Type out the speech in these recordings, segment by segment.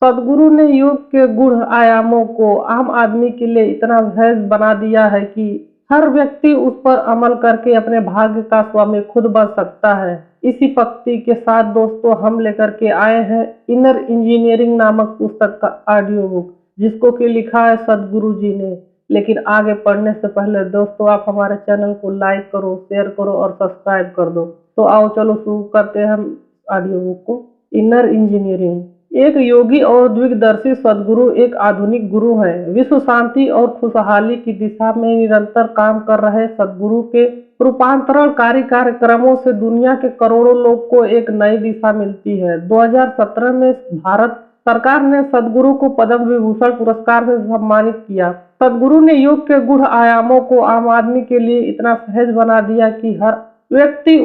सद्गुरु ने योग के गूढ़ आयामों को आम आदमी के लिए इतना सहज बना दिया है कि हर व्यक्ति उस पर अमल करके अपने भाग्य का स्वामी खुद बन सकता है। इसी पक्ति के साथ दोस्तों हम लेकर के आए हैं इनर इंजीनियरिंग नामक पुस्तक का ऑडियो बुक, जिसको कि लिखा है सद्गुरु जी ने। लेकिन आगे पढ़ने से पहले दोस्तों आप हमारे चैनल को लाइक करो, शेयर करो और सब्सक्राइब कर दो। तो आओ चलो शुरू करते हैं हम ऑडियो बुक को। Inner engineering. एक योगी और द्विगदर्शी सद्गुरु एक आधुनिक गुरु हैं। विश्व शांति और खुशहाली की दिशा में निरंतर काम कर रहे सद्गुरु के रूपांतरणकारी कार्यक्रमों से दुनिया के करोड़ों लोग को एक नई दिशा मिलती है। 2017 में भारत सरकार ने सद्गुरु को पद्म विभूषण पुरस्कार से सम्मानित किया। सद्गुरु ने योग के गूढ़ आयामों को आम आदमी के लिए इतना सहज बना दिया कि हर व्यक्ति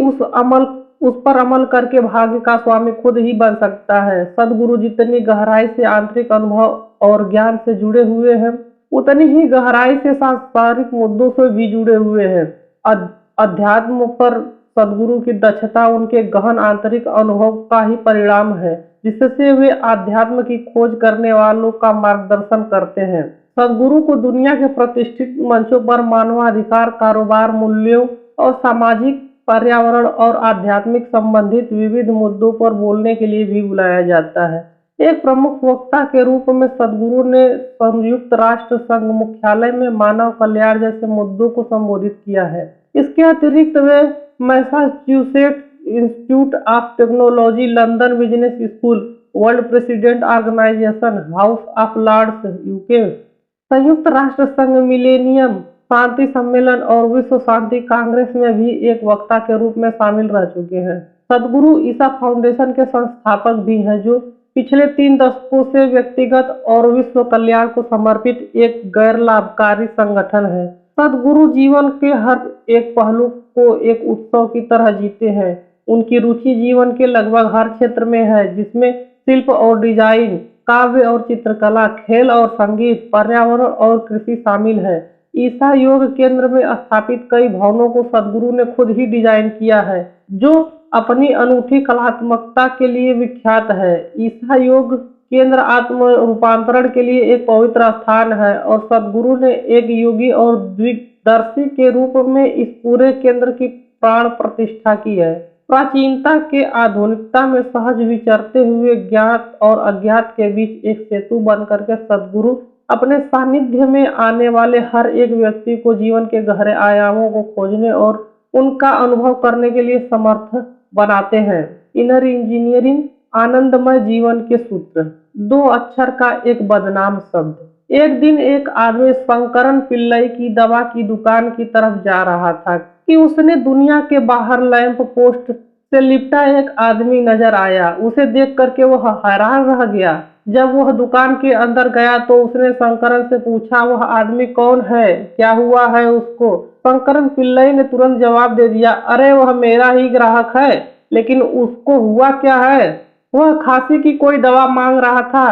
उस पर अमल करके भाग्य का स्वामी खुद ही बन सकता है। सद्गुरु जितनी गहराई से आंतरिक अनुभव और ज्ञान से जुड़े हुए हैं, उतनी ही गहराई से सांसारिक मुद्दों से भी जुड़े हुए हैं। अध्यात्म पर सद्गुरु की दक्षता उनके गहन आंतरिक अनुभव का ही परिणाम है, जिससे वे आध्यात्म की खोज करने वालों का मार्गदर्शन करते हैं। सद्गुरु को दुनिया के प्रतिष्ठित मंचों पर मानवाधिकार, कारोबार, मूल्यों और सामाजिक, पर्यावरण और आध्यात्मिक संबंधित विविध मुद्दों पर बोलने के लिए भी बुलाया जाता है। एक प्रमुख वक्ता के रूप में सद्गुरु ने संयुक्त राष्ट्र संघ मुख्यालय में मानव कल्याण जैसे मुद्दों को संबोधित किया है। इसके अतिरिक्त वे Massachusetts institute of technology, London business school, world president organisation, house of lords UK, संयुक्त राष्ट्र संघ मिलेनियम शांति सम्मेलन और विश्व शांति कांग्रेस में भी एक वक्ता के रूप में शामिल रह चुके हैं। सद्गुरु ईसा फाउंडेशन के संस्थापक भी हैं, जो पिछले 3 दशकों से व्यक्तिगत और विश्व कल्याण को समर्पित एक गैर लाभकारी संगठन है। सद्गुरु जीवन के हर एक पहलू को एक उत्सव की तरह जीते हैं। उनकी रुचि जीवन के लगभग हर क्षेत्र में है, जिसमें शिल्प और डिजाइन, काव्य और चित्रकला, खेल और संगीत, पर्यावरण और कृषि शामिल है। ईसा योग केंद्र में स्थापित कई भवनों को सद्गुरु ने खुद ही डिजाइन किया है, जो अपनी अनूठी कलात्मकता के लिए विख्यात है। ईसा योग केंद्र आत्म रूपांतरण के लिए एक पवित्र स्थान है और सद्गुरु ने एक योगी और द्विदर्शी के रूप में इस पूरे केंद्र की प्राण प्रतिष्ठा की है। प्राचीनता के आधुनिकता में सहज विचरते हुए ज्ञात और अज्ञात के बीच एक सेतु बनकर के सद्गुरु अपने सानिध्य में आने वाले हर एक व्यक्ति को जीवन के गहरे आयामों को खोजने और उनका अनुभव करने के लिए समर्थ बनाते हैं। Inner engineering. आनंदमय जीवन के सूत्र। 2 अक्षर का एक बदनाम शब्द। एक दिन एक आदमी शंकरन पिल्लई की दवा की दुकान की तरफ जा रहा था कि उसने दुनिया के बाहर लैंप पोस्ट से लिपटा एक आदमी नजर आया। उसे देख करके वह हैरान रह गया। जब वह दुकान के अंदर गया तो उसने शंकरन से पूछा, वह आदमी कौन है, क्या हुआ है उसको? शंकरन पिल्लई ने तुरंत जवाब दे दिया, अरे वह मेरा ही ग्राहक है, लेकिन उसको हुआ क्या है? वह खांसी की कोई दवा मांग रहा था,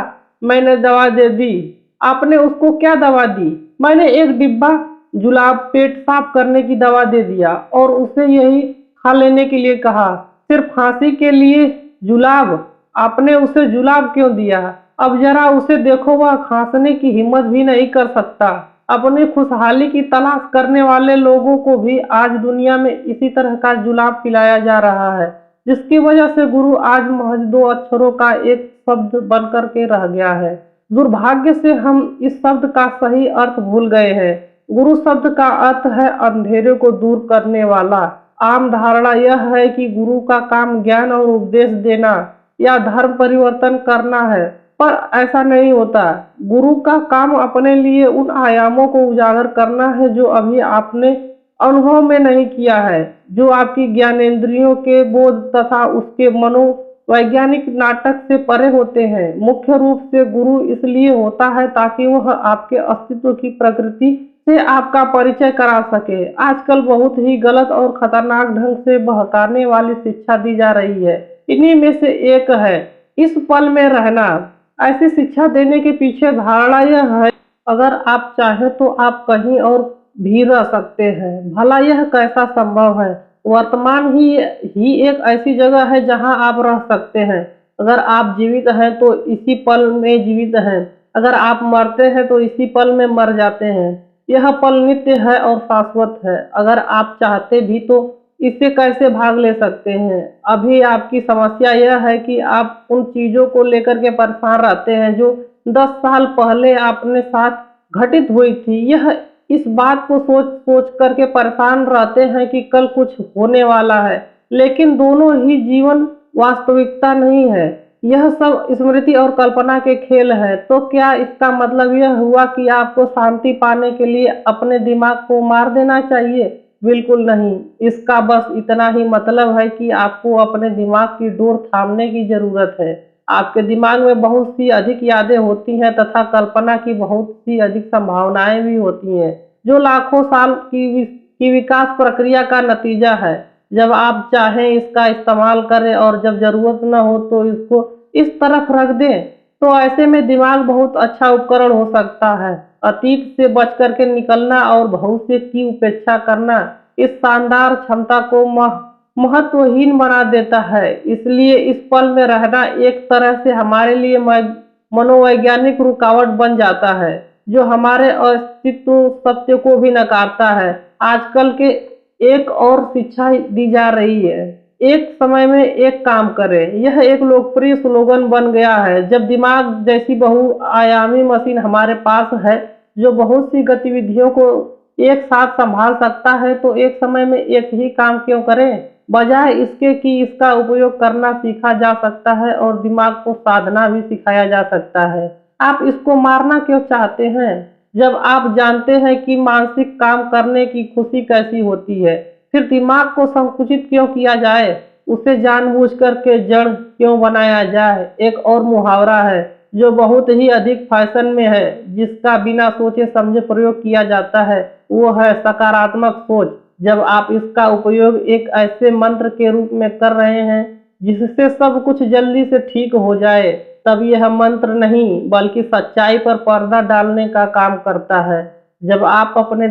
मैंने दवा दे दी। आपने उसको क्या दवा दी? मैंने एक डिब्बा जुलाब, पेट साफ करने की दवा दे दिया और उसे यही खा लेने के लिए कहा। सिर्फ खांसी के लिए जुलाब? आपने उसे जुलाब क्यों दिया? अब जरा उसे देखो, वह खांसने की हिम्मत भी नहीं कर सकता। अपनी खुशहाली की तलाश करने वाले लोगों को भी आज दुनिया में इसी तरह का जुलाब पिलाया जा रहा है, जिसकी वजह से गुरु आज महज 2 अक्षरों का एक शब्द बनकर के रह गया है। दुर्भाग्य से हम इस शब्द का सही अर्थ भूल गए हैं। गुरु शब्द का अर्थ है अंधेरे को दूर करने वाला। आम धारणा यह है कि गुरु का काम ज्ञान और उपदेश देना या धर्म परिवर्तन करना है, पर ऐसा नहीं होता। गुरु का काम अपने लिए उन आयामों को उजागर करना है जो अभी आपने अनुभव में नहीं किया है, जो आपकी ज्ञानेंद्रियों के बोध तथा उसके मनोवैज्ञानिक नाटक से परे होते हैं। मुख्य रूप से गुरु इसलिए होता है ताकि वह आपके अस्तित्व की प्रकृति से आपका परिचय करा सके। आजकल बहुत ही गलत और खतरनाक ढंग से बहकाने वाली शिक्षा दी जा रही है। इन्हीं में से एक है इस पल में रहना। ऐसी शिक्षा देने के पीछे धारणा यह है, अगर आप चाहें तो आप कहीं और भी रह सकते हैं। भला यह कैसा संभव है? वर्तमान ही एक ऐसी जगह है जहां आप रह सकते हैं। अगर आप जीवित हैं तो इसी पल में जीवित हैं, अगर आप मरते हैं तो इसी पल में मर जाते हैं। यह पल नित्य है और शाश्वत है। अगर आप चाहते भी तो इससे कैसे भाग ले सकते हैं? अभी आपकी समस्या यह है कि आप उन चीजों को लेकर के परेशान रहते हैं जो 10 साल पहले अपने साथ घटित हुई थी। यह इस बात को सोच सोच करके परेशान रहते हैं कि कल कुछ होने वाला है, लेकिन दोनों ही जीवन वास्तविकता नहीं है। यह सब स्मृति और कल्पना के खेल है। तो क्या इसका मतलब यह हुआ कि आपको शांति पाने के लिए अपने दिमाग को मार देना चाहिए? बिल्कुल नहीं। इसका बस इतना ही मतलब है कि आपको अपने दिमाग की डोर थामने की जरूरत है। आपके दिमाग में बहुत सी अधिक यादें होती हैं तथा कल्पना की बहुत सी अधिक संभावनाएं भी होती हैं, जो लाखों साल की विकास प्रक्रिया का नतीजा है। जब आप चाहें इसका इस्तेमाल करें और जब जरूरत न हो तो इसको इस तरफ रख दें। तो ऐसे में दिमाग बहुत अच्छा उपकरण हो सकता है। अतीत से बच करके निकलना और भविष्य की उपेक्षा करना इस शानदार क्षमता को महत्वहीन बना देता है। इसलिए इस पल में रहना एक तरह से हमारे लिए मनोवैज्ञानिक रुकावट बन जाता है, जो हमारे अस्तित्व सत्य को भी नकारता है। आजकल के एक और शिक्षा दी जा रही है, एक समय में एक काम करें। यह एक लोकप्रिय स्लोगन बन गया है। जब दिमाग जैसी बहुआयामी मशीन हमारे पास है, जो बहुत सी गतिविधियों को एक साथ संभाल सकता है, तो एक समय में एक ही काम क्यों करें? बजाय इसके कि इसका उपयोग करना सीखा जा सकता है और दिमाग को साधना भी सिखाया जा सकता है। आप इसको मारना क्यों चाहते हैं? जब आप जानते हैं कि मानसिक काम करने की खुशी कैसी होती है, फिर दिमाग को संकुचित क्यों किया जाए? उसे जानबूझकर के जड़ क्यों बनाया जाए? एक और मुहावरा है जो बहुत ही अधिक फैशन में है, जिसका बिना सोचे समझे प्रयोग किया जाता है, वो है सकारात्मक सोच। जब आप इसका उपयोग एक ऐसे मंत्र के रूप में कर रहे हैं जिससे सब कुछ जल्दी से ठीक हो जाए, तब यह मंत्र नहीं बल्कि सच्चाई पर पर्दा डालने का काम करता है। जब आप अपने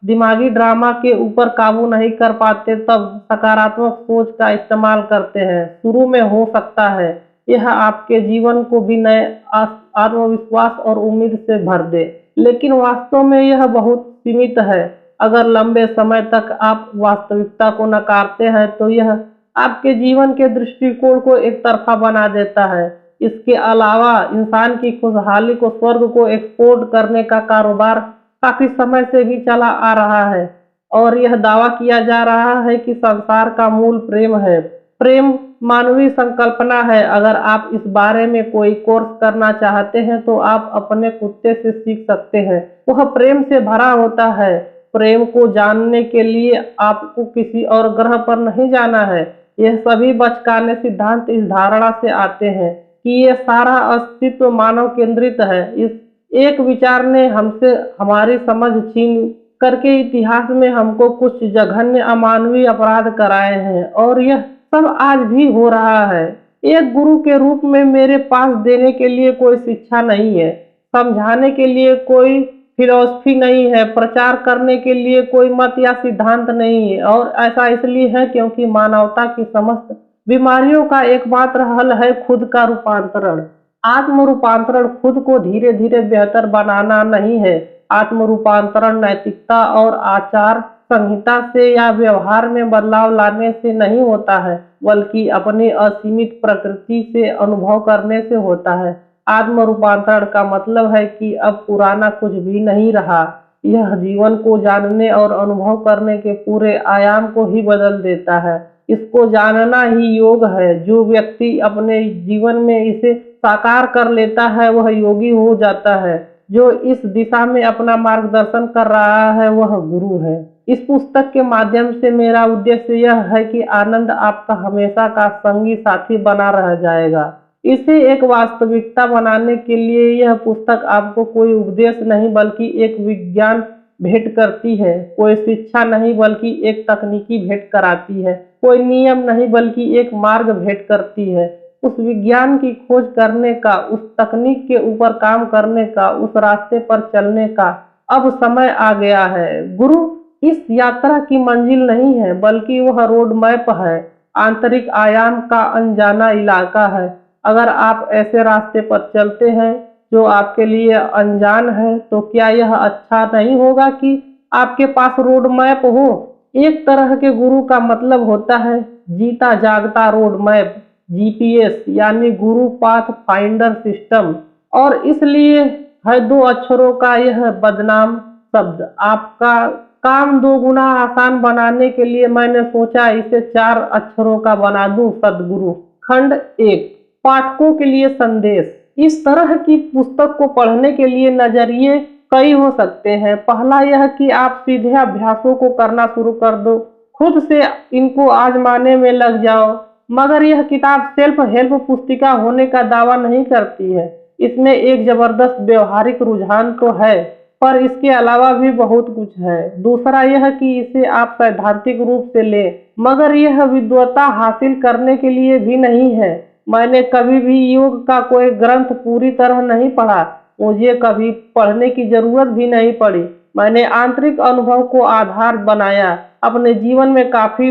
दिमागी ड्रामा के ऊपर काबू नहीं कर पाते, तब सकारात्मक सोच का इस्तेमाल करते हैं। शुरू में हो सकता है यह आपके जीवन को भी नए आत्मविश्वास और उम्मीद से भर दे, लेकिन वास्तव में यह बहुत सीमित है। अगर लंबे समय तक आप वास्तविकता को नकारते हैं, तो यह आपके जीवन के दृष्टिकोण को एक तरफा बना देता है। इसके अलावा इंसान की खुशहाली को स्वर्ग को एक्सपोर्ट करने का कारोबार काफी समय से भी चला आ रहा है, और यह दावा किया जा रहा है कि संसार का मूल प्रेम है। प्रेम मानवीय संकल्पना है। अगर आप इस बारे में कोई कोर्स करना चाहते हैं, तो आप अपने कुत्ते से सीख सकते हैं। वह प्रेम से भरा होता है। प्रेम को जानने के लिए आपको किसी और ग्रह पर नहीं जाना है। यह सभी बचकाने सिद्धांत इस धारणा से आते हैं कि ये सारा अस्तित्व मानव केंद्रित है। इस एक विचार ने हमसे हमारी समझ छीन करके इतिहास में हमको कुछ जघन्य अमानवीय अपराध कराए हैं, और यह सब आज भी हो रहा है। एक गुरु के रूप में मेरे पास देने के लिए कोई शिक्षा नहीं है, समझाने के लिए कोई फिलॉसफी नहीं है, प्रचार करने के लिए कोई मत या सिद्धांत नहीं है। और ऐसा इसलिए है क्योंकि मानवता की समस्त बीमारियों का एकमात्र हल है खुद का रूपांतरण। आत्म रूपांतरण खुद को धीरे धीरे बेहतर बनाना नहीं है। आत्म रूपांतरण नैतिकता और आचार संहिता से या व्यवहार में बदलाव लाने से नहीं होता है, बल्कि अपनी असीमित प्रकृति से अनुभव करने से होता है। आत्म रूपांतरण का मतलब है कि अब पुराना कुछ भी नहीं रहा। यह जीवन को जानने और अनुभव करने के पूरे आयाम को ही बदल देता है। इसको जानना ही योग है। जो व्यक्ति अपने जीवन में इसे साकार कर लेता है, वह योगी हो जाता है। जो इस दिशा में अपना मार्गदर्शन कर रहा है, वह गुरु है। इस पुस्तक के माध्यम से मेरा उद्देश्य यह है कि आनंद आपका हमेशा का संगी साथी बना रह जाएगा। इसे एक वास्तविकता बनाने के लिए यह पुस्तक आपको कोई उपदेश नहीं बल्कि एक विज्ञान भेंट करती है। कोई शिक्षा नहीं बल्कि एक तकनीकी भेंट कराती है। कोई नियम नहीं बल्कि एक मार्ग भेंट करती है। उस विज्ञान की खोज करने का, उस तकनीक के ऊपर काम करने का, उस रास्ते पर चलने का अब समय आ गया है। गुरु इस यात्रा की मंजिल नहीं है, बल्कि वह रोड मैप है। आंतरिक आयाम का अनजाना इलाका है। अगर आप ऐसे रास्ते पर चलते हैं जो आपके लिए अनजान है, तो क्या यह अच्छा नहीं होगा कि आपके पास रोड मैप हो? एक तरह के गुरु का मतलब होता है जीता जागता रोड मैप, जीपीएस यानी गुरु पाथ फाइंडर सिस्टम। और इसलिए है दो अक्षरों का यह बदनाम शब्द। आपका काम दो गुना आसान बनाने के लिए मैंने सोचा इसे 4 अक्षरों का बना दूं, सद्गुरु। खंड 1, पाठकों के लिए संदेश। इस तरह की पुस्तक को पढ़ने के लिए नजरिए कई हो सकते हैं। पहला यह कि आप सीधे अभ्यासों को करना शुरू कर दो, खुद से इनको आजमाने में लग जाओ। मगर यह किताब सेल्फ हेल्प पुस्तिका होने का दावा नहीं करती है। इसमें एक जबरदस्त व्यवहारिक रुझान तो है, पर इसके अलावा भी बहुत कुछ है। दूसरा यह कि इसे आप सैद्धांतिक रूप से लें, मगर यह विद्वता हासिल करने के लिए भी नहीं है। मैंने कभी भी योग का कोई ग्रंथ पूरी तरह नहीं पढ़ा, मुझे कभी पढ़ने की जरूरत भी नहीं पड़ी। मैंने आंतरिक अनुभव को आधार बनाया। अपने जीवन में काफी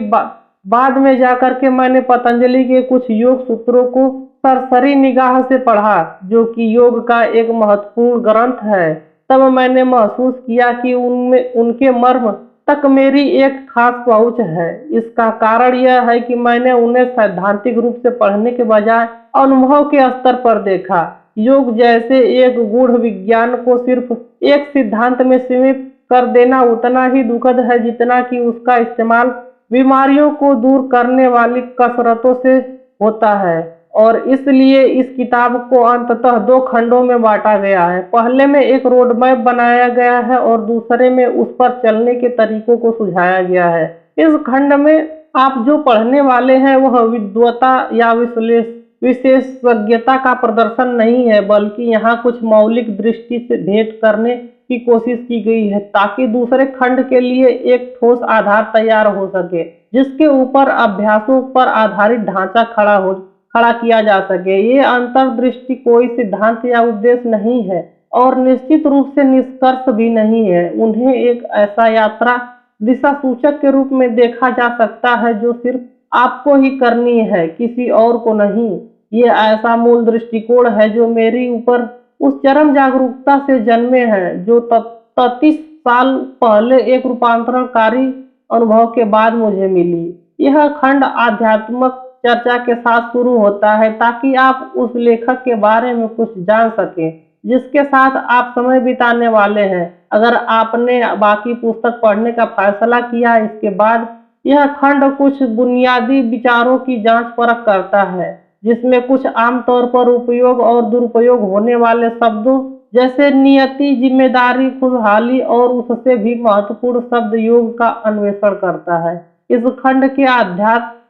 बाद में जाकर के मैंने पतंजलि के कुछ योग सूत्रों को सरसरी निगाह से पढ़ा, जो कि योग का एक महत्वपूर्ण ग्रंथ है। तब मैंने महसूस किया कि उनमें उनके मर्म तक मेरी एक खास पहुंच है। इसका कारण यह है कि मैंने उन्हें सैद्धांतिक रूप से पढ़ने के बजाय अनुभव के स्तर पर देखा। योग जैसे एक गूढ़ विज्ञान को सिर्फ एक सिद्धांत में सीमित कर देना उतना ही दुखद है जितना कि उसका इस्तेमाल बीमारियों को दूर करने वाली कसरतों से होता है। और इसलिए इस किताब को अंततः 2 खंडों में बांटा गया है। पहले में एक रोड मैप बनाया गया है और दूसरे में उस पर चलने के तरीकों को सुझाया गया है। इस खंड में आप जो पढ़ने वाले हैं वह विद्वता या विशेषज्ञता का प्रदर्शन नहीं है, बल्कि यहाँ कुछ मौलिक दृष्टि से भेंट करने की कोशिश की गई है, ताकि दूसरे खंड के लिए एक ठोस आधार तैयार हो सके, जिसके ऊपर अभ्यासों पर आधारित ढांचा खड़ा किया जा सके। ये अंतर्दृष्टि कोई सिद्धांत या उद्देश्य नहीं है और निश्चित रूप से निष्कर्ष भी नहीं है। उन्हें एक ऐसा यात्रा दिशा सूचक के रूप में देखा जा सकता है जो सिर्फ आपको ही करनी है, किसी और को नहीं। ये ऐसा मूल दृष्टिकोण है जो मेरी ऊपर उस चरम जागरूकता से जन्मे हैं जो 33 साल पहले एक रूपांतरणकारी अनुभव के बाद मुझे मिली। यह खंड आध्यात्मक चर्चा के साथ शुरू होता है ताकि आप उस लेखक के बारे में कुछ जान सकें जिसके साथ आप समय बिताने वाले हैं। अगर आपने बाकी पुस्तक पढ़ने का फैसला किया, इसके बाद यह खंड कुछ बुनियादी विचारों की जांच परख करता है, जिसमें कुछ आमतौर पर उपयोग और दुरुपयोग होने वाले शब्दों जैसे नियति, जिम्मेदारी, खुशहाली और उससे भी महत्वपूर्ण शब्द योग का अन्वेषण करता है। इस खंड के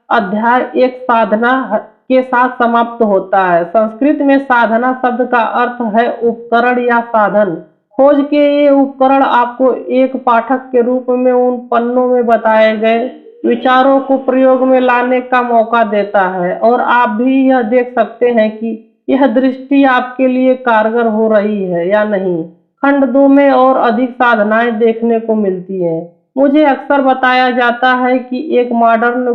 अध्याय एक साधना के साथ समाप्त होता है। संस्कृत में साधना शब्द का अर्थ है उपकरण या साधन। खोज के ये उपकरण आपको एक पाठक के रूप में उन पन्नों में बताए गए विचारों को प्रयोग में लाने का मौका देता है, और आप भी यह देख सकते हैं कि यह दृष्टि आपके लिए कारगर हो रही है या नहीं। खंड 2 में और अधिक साधनाएं देखने को मिलती हैं। मुझे अक्सर बताया जाता है कि एक मॉडर्न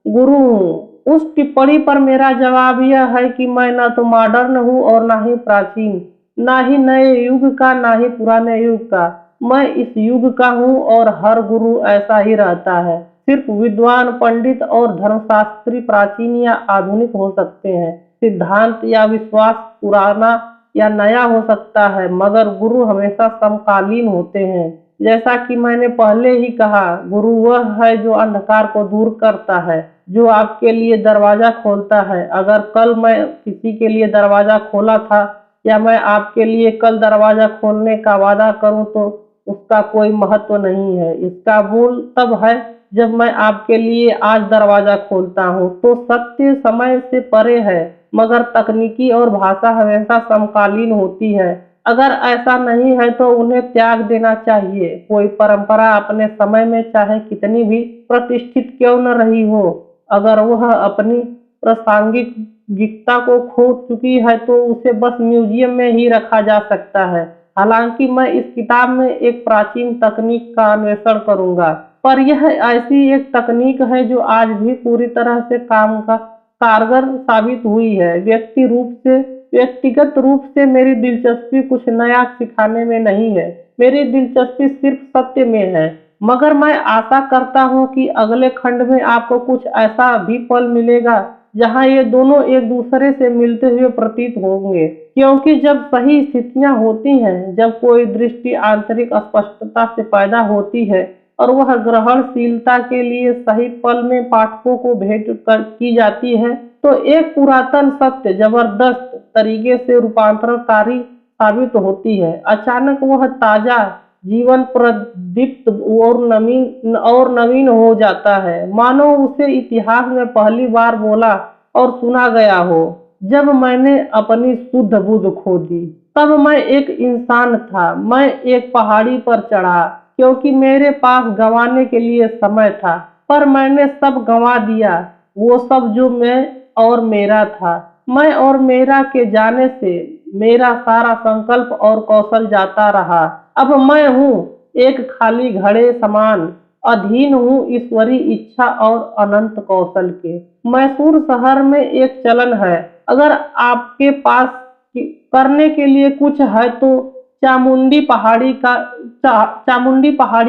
गुरु हूँ। उस टिप्पणी पर मेरा जवाब यह है कि मैं न तो मॉडर्न हूँ और न ही प्राचीन, ना ही नए युग का, ना ही पुराने युग का। मैं इस युग का हूँ और हर गुरु ऐसा ही रहता है। सिर्फ विद्वान, पंडित और धर्मशास्त्री प्राचीन या आधुनिक हो सकते हैं। सिद्धांत या विश्वास पुराना या नया हो सकता है, मगर गुरु हमेशा समकालीन होते हैं। जैसा कि मैंने पहले ही कहा, गुरु वह है जो अंधकार को दूर करता है, जो आपके लिए दरवाजा खोलता है। अगर कल मैं किसी के लिए दरवाजा खोला था या मैं आपके लिए कल दरवाजा खोलने का वादा करूं, तो उसका कोई महत्व नहीं है। इसका मूल तब है जब मैं आपके लिए आज दरवाजा खोलता हूं। तो सत्य समय से परे है, मगर तकनीकी और भाषा हमेशा समकालीन होती है। अगर ऐसा नहीं है तो उन्हें त्याग देना चाहिए। कोई परंपरा अपने समय में चाहे कितनी भी प्रतिष्ठित क्यों न रही हो, अगर वह अपनी प्रासंगिकता को खो चुकी है तो उसे बस म्यूजियम में ही रखा जा सकता है। हालांकि मैं इस किताब में एक प्राचीन तकनीक का अन्वेषण करूंगा, पर यह ऐसी एक तकनीक है जो आज भी पूरी तरह से कारगर साबित हुई है। व्यक्तिगत रूप से मेरी दिलचस्पी कुछ नया सिखाने में नहीं है, मेरी दिलचस्पी सिर्फ सत्य में है। मगर मैं आशा करता हूँ कि अगले खंड में आपको कुछ ऐसा भी पल मिलेगा जहाँ ये दोनों एक दूसरे से मिलते हुए प्रतीत होंगे, क्योंकि जब सही स्थितियां होती हैं, जब कोई दृष्टि आंतरिक स्पष्टता से पैदा होती है और वह ग्रहणशीलता के लिए सही पल में पाठकों को की जाती है, तो एक पुरातन सत्य जबरदस्त तरीके से रूपांतरकारी साबित होती है। अचानक वह ताजा, जीवन प्रदीप्त और नवीन हो जाता है, मानो उसे इतिहास में पहली बार बोला और सुना गया हो। जब मैंने अपनी शुद्ध बुद्ध खो दी, तब मैं एक इंसान था। मैं एक पहाड़ी पर चढ़ा क्योंकि मेरे पास गंवाने के लिए समय था, पर मैंने सब गंवा दिया, वो सब जो मैं और मेरा था। मैं और मेरा के जाने से मेरा सारा संकल्प और कौशल जाता रहा। अब मैं हूँ एक खाली घड़े समान, अधीन हूँ ईश्वरी इच्छा और अनंत कौशल के। मैसूर शहर में एक चलन है, अगर आपके पास करने के लिए कुछ है तो चामुंडी पहाड़ी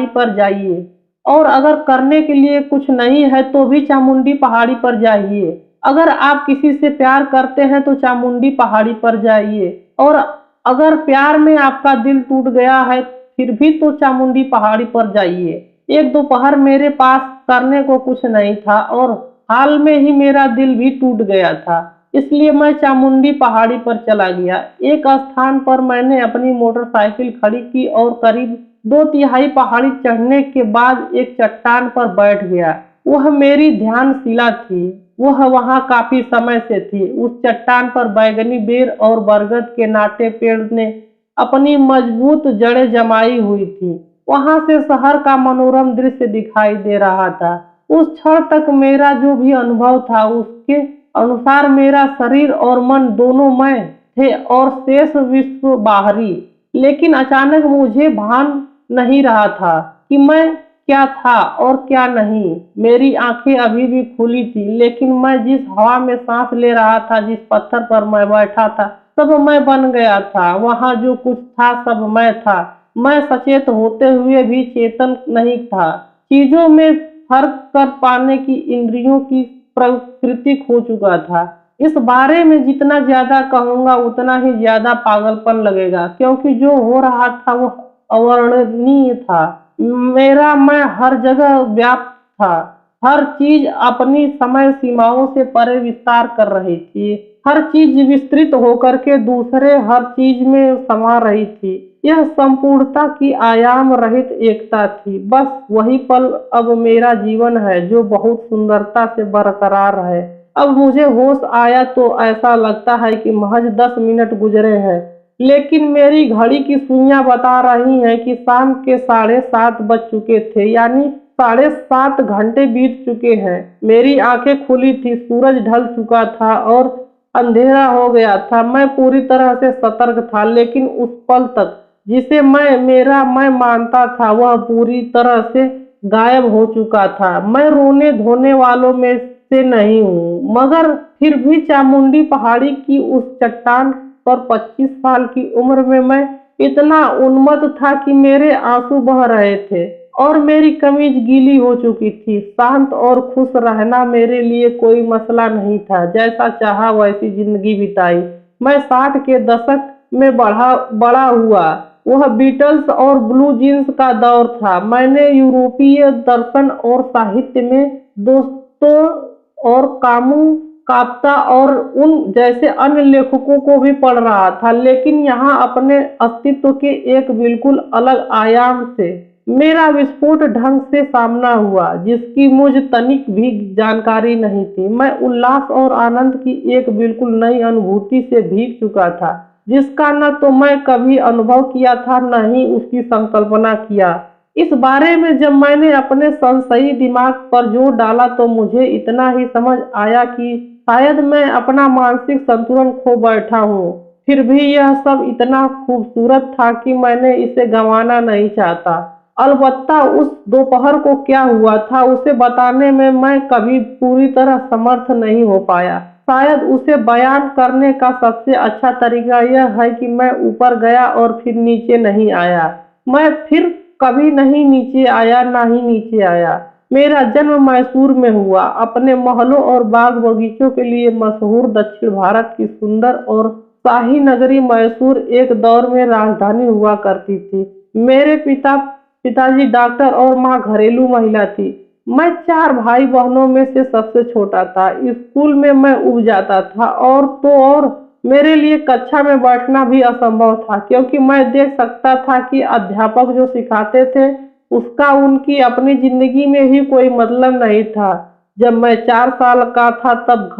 पर जाइए, और अगर करने के लिए कुछ नहीं है तो भी चामुंडी पहाड़ी पर जाइए। अगर आप किसी से प्यार करते हैं तो चामुंडी पहाड़ी पर जाइए, और अगर प्यार में आपका दिल टूट गया है फिर भी तो चामुंडी पहाड़ी पर जाइए। एक दोपहर मेरे पास करने को कुछ नहीं था और हाल में ही मेरा दिल भी टूट गया था, इसलिए मैं चामुंडी पहाड़ी पर चला गया। एक स्थान पर मैंने अपनी मोटरसाइकिल खड़ी की और करीब 2/3 पहाड़ी चढ़ने के बाद एक चट्टान पर बैठ गया। वह मेरी ध्यानशिला थी, वह वहां काफी समय से थी। उस चट्टान पर बैगनी बेर और बरगद के नाटे पेड़ ने अपनी मजबूत जड़ें जमाई हुई थी। वहां से शहर का मनोरम दृश्य दिखाई दे रहा था। उस क्षण तक मेरा जो भी अनुभव था उसके अनुसार मेरा शरीर और मन दोनों मैं थे और शेष विश्व बाहरी। लेकिन अचानक मुझे भान नहीं रहा था कि मैं क्या था और क्या नहीं। मेरी आंखें अभी भी खुली थी, लेकिन मैं जिस हवा में सांस ले रहा था, जिस पत्थर पर मैं बैठा था, सब मैं बन गया था। वहां जो कुछ था सब मैं था। मैं सचेत होते हुए भी चेतन नहीं था। चीजों में फर्क कर पाने की इंद्रियों की प्रकृति खो चुका था। इस बारे में जितना ज्यादा कहूंगा उतना ही ज्यादा पागलपन लगेगा, क्योंकि जो हो रहा था वो अवर्णनीय था। मेरा मैं हर जगह व्याप्त था, हर चीज अपनी समय सीमाओं से परे विस्तार कर रही थी, हर चीज विस्तृत होकर के दूसरे हर चीज में समा रही थी। यह संपूर्णता की आयाम रहित एकता थी। बस वही पल अब मेरा जीवन है जो बहुत सुंदरता से बरकरार है। अब मुझे होश आया तो ऐसा लगता है कि महज 10 मिनट गुजरे हैं, लेकिन मेरी घड़ी की सुइयां बता रही हैं कि शाम के 7:30 बज चुके थे, यानी 7.5 घंटे बीत चुके हैं। मेरी आंखें खुली थी, सूरज ढल चुका था और अंधेरा हो गया था। मैं पूरी तरह से सतर्क था, लेकिन उस पल तक जिसे मैं मानता था वह पूरी तरह से गायब हो चुका था। मैं रोने धोने वालों में से नहीं हूँ, मगर फिर भी चामुंडी पहाड़ी की उस चट्टान पर 25 साल की उम्र में मैं इतना उन्मत्त था कि मेरे आंसू बह रहे थे और मेरी कमीज गीली हो चुकी थी। शांत और खुश रहना मेरे लिए कोई मसला नहीं था। जैसा चाहा वैसी जिंदगी बिताई। मैं 60 के दशक में बड़ा हुआ। वह बीटल्स और ब्लू जींस का दौर था। मैंने यूरोपीय दर्शन और साहित्य में दोस्तों और काफ्का और उन जैसे अन्य लेखकों को भी पढ़ रहा था, लेकिन यहाँ अपने अस्तित्व के एक बिल्कुल अलग आयाम से मेरा विस्फोट ढंग से सामना हुआ, जिसकी मुझ तनिक भी जानकारी नहीं थी। मैं उल्लास और आनंद की एक बिल्कुल नई अनुभूति से भीग चुका था, जिसका न तो मैं कभी अनुभव किया था न ही उसकी संकल्पना किया। इस बारे में जब मैंने अपने संशयी दिमाग पर जोर डाला तो मुझे इतना ही समझ आया कि शायद मैं अपना मानसिक संतुलन खो बैठा हूँ। फिर भी यह सब इतना खूबसूरत था कि मैंने इसे गंवाना नहीं चाहता। अलबत्ता उस दोपहर को क्या हुआ था उसे बताने में मैं कभी पूरी तरह समर्थ नहीं हो पाया। शायद उसे बयान करने का सबसे अच्छा तरीका यह है कि मैं ऊपर गया और फिर नीचे नहीं आया। मैं फिर कभी नहीं नीचे आया, ना ही नीचे आया। मेरा जन्म मैसूर में हुआ, अपने महलों और बाग बगीचों के लिए मशहूर दक्षिण भारत की सुंदर और शाही नगरी मैसूर एक दौर में राजधानी हुआ करती थी। मेरे पिताजी डॉक्टर और माँ घरेलू महिला थी। मैं 4 भाई बहनों में से सबसे छोटा था। स्कूल में मैं ऊब जाता था और तो और मेरे लिए कक्षा में बैठना भी असंभव था, क्योंकि मैं देख सकता था कि अध्यापक जो सिखाते थे उसका उनकी अपनी जिंदगी में ही कोई मतलब नहीं था। जब मैं 4 साल का था तब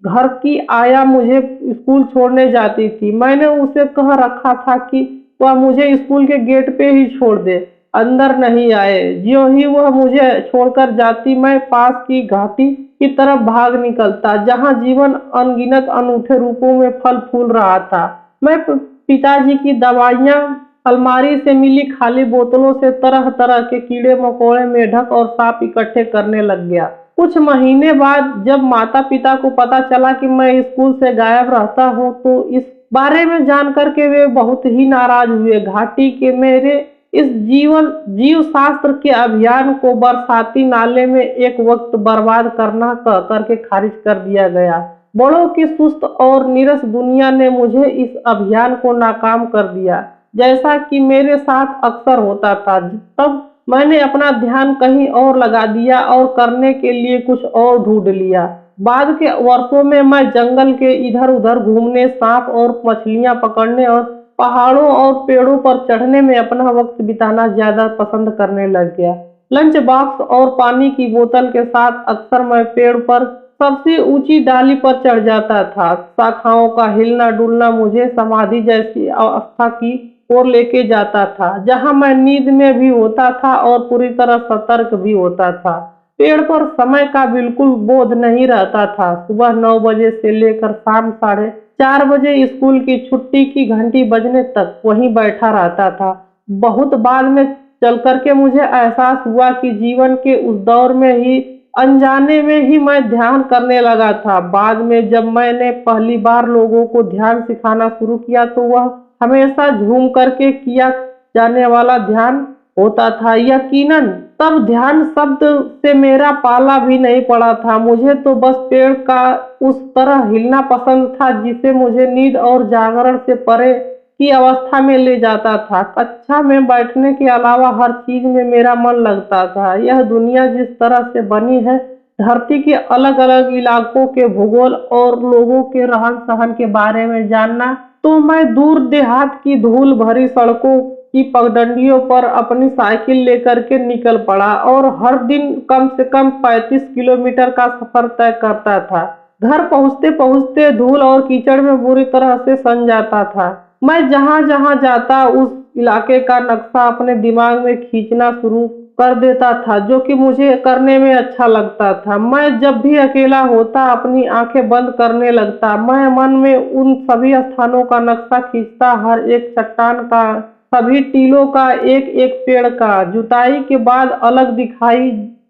घर की आया मुझे स्कूल छोड़ने जाती थी। मैंने उसे कह रखा था कि वह मुझे स्कूल के गेट पे ही छोड़ दे, अंदर नहीं आए। ज्यों ही वह मुझे छोड़कर जाती मैं पास की घाटी की तरफ भाग निकलता, जहाँ जीवन अनगिनत अनूठे रूपों में फल फूल रहा था। मैं पिताजी की दवाइयाँ, अलमारी से मिली खाली बोतलों से तरह तरह के कीड़े मकोड़े, मेढक और सांप इकट्ठे करने लग गया। कुछ महीने बाद जब माता पिता को पता चला कि मैं स्कूल से गायब रहता हूँ तो इस बारे में जानकर के वे बहुत ही नाराज हुए। घाटी के मेरे इस जीव शास्त्र के अभियान को बरसाती नाले में एक वक्त बर्बाद करना कह करके खारिज कर दिया गया। बड़ों की सुस्त और नीरस दुनिया ने मुझे इस अभियान को नाकाम कर दिया, जैसा कि मेरे साथ अक्सर होता था। तब मैंने अपना ध्यान कहीं और लगा दिया और करने के लिए कुछ और ढूंढ लिया। बाद के वर्षों में मैं जंगल के इधर उधर घूमने, सांप और मछलियां पकड़ने और पहाड़ों और पेड़ों पर चढ़ने में अपना वक्त बिताना ज्यादा पसंद करने लग गया। लंच बॉक्स और पानी की बोतल के साथ अक्सर मैं पेड़ पर सबसे ऊंची डाली पर चढ़ जाता था। शाखाओं का हिलना डुलना मुझे समाधि जैसी अवस्था की ओर लेके जाता था, जहां मैं नींद में भी होता था और पूरी तरह सतर्क भी होता था। पेड़ पर समय का बिल्कुल बोध नहीं रहता था। सुबह 9 बजे से लेकर शाम 4:30 स्कूल की छुट्टी की घंटी बजने तक वहीं बैठा रहता था। बहुत बाद में चल करके मुझे एहसास हुआ कि जीवन के उस दौर में ही अनजाने में ही मैं ध्यान करने लगा था। बाद में जब मैंने पहली बार लोगों को ध्यान सिखाना शुरू किया तो वह हमेशा झूम करके किया जाने वाला ध्यान होता था। यकीनन तब ध्यान शब्द से मेरा पाला भी नहीं पड़ा था। मुझे तो बस पेड़ का उस तरह हिलना पसंद था जिसे मुझे नींद और जागरण से परे की अवस्था में ले जाता था। कक्षा में बैठने के अलावा हर चीज में मेरा मन लगता था। यह दुनिया जिस तरह से बनी है, धरती के अलग अलग इलाकों के भूगोल और लोगों के रहन सहन के बारे में जानना, तो मैं दूर देहात की धूल भरी सड़कों की पगडंडियों पर अपनी साइकिल लेकर के निकल पड़ा और हर दिन कम से कम 35 किलोमीटर का सफर तय करता था। घर पहुंचते पहुंचते धूल और कीचड़ में बुरी तरह से सन जाता था। मैं जहां जहां जाता उस इलाके का नक्शा अपने दिमाग में खींचना शुरू कर देता था, जो कि मुझे करने में अच्छा लगता था। मैं जब भी अकेला होता अपनी आंखें बंद करने लगता। मैं मन में उन सभी स्थानों का नक्शा खींचता, हर एक चट्टान का, सभी टीलों का, एक एक पेड़ का, जुताई के बाद अलग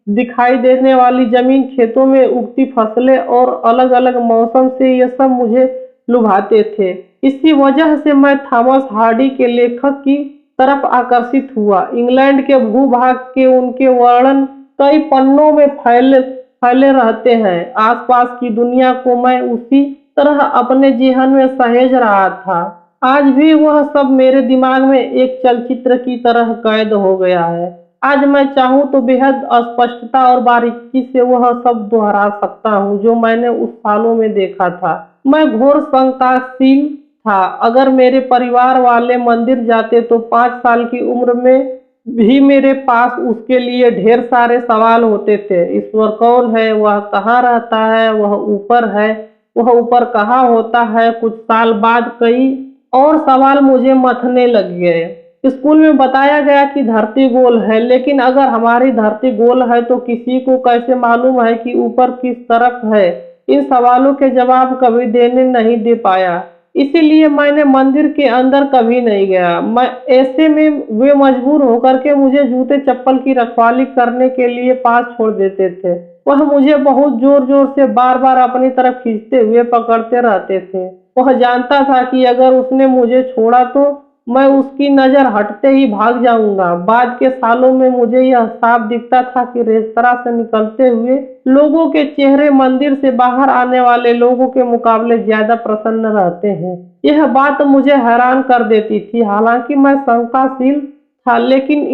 दिखाई देने वाली जमीन, खेतों में उगती फसलें और अलग अलग मौसम से ये सब मुझे लुभाते थे। इसी वजह से मैं थॉमस हार्डी के लेखक की तरफ आकर्षित हुआ। इंग्लैंड के भूभाग के उनके वर्णन कई पन्नों में फैले रहते हैं। आसपास की दुनिया को मैं उसी तरह अपने जेहन में सहेज रहा था। आज भी वह सब मेरे दिमाग में एक चलचित्र की तरह कैद हो गया है। आज मैं चाहूँ तो बेहद स्पष्टता और बारीकी से वह सब दोहरा सकता हूँ जो मैंने उस सालों में देखा था। मैं घोर शंकाशील था। अगर मेरे परिवार वाले मंदिर जाते तो 5 साल की उम्र में भी मेरे पास उसके लिए ढेर सारे सवाल होते थे। ईश्वर कौन है? वह कहाँ रहता है? वह ऊपर है? वह ऊपर कहाँ होता है? कुछ साल बाद कई और सवाल मुझे मथने लग गए। स्कूल में बताया गया कि धरती गोल है, लेकिन अगर हमारी धरती गोल है तो किसी को कैसे मालूम है कि ऊपर किस तरफ है? इन सवालों के जवाब कभी देने नहीं दे पाया। इसीलिए मैंने मंदिर के अंदर कभी नहीं गया। मैं ऐसे में वे मजबूर होकर के मुझे जूते चप्पल की रखवाली करने के लिए पास छोड़ देते थे। वह मुझे बहुत जोर जोर से बार बार अपनी तरफ खींचते हुए पकड़ते रहते थे। वह जानता था कि अगर उसने मुझे छोड़ा तो मैं उसकी नजर हटते ही भाग जाऊंगा। बाद के सालों में मुझे यह साफ दिखता था कि रेस्तरां से निकलते हुए लोगों के चेहरे मंदिर से बाहर आने वाले लोगों के मुकाबले ज्यादा प्रसन्न रहते हैं। यह बात मुझे हैरान कर देती थी। हालांकि मैं शंकाशील था, लेकिन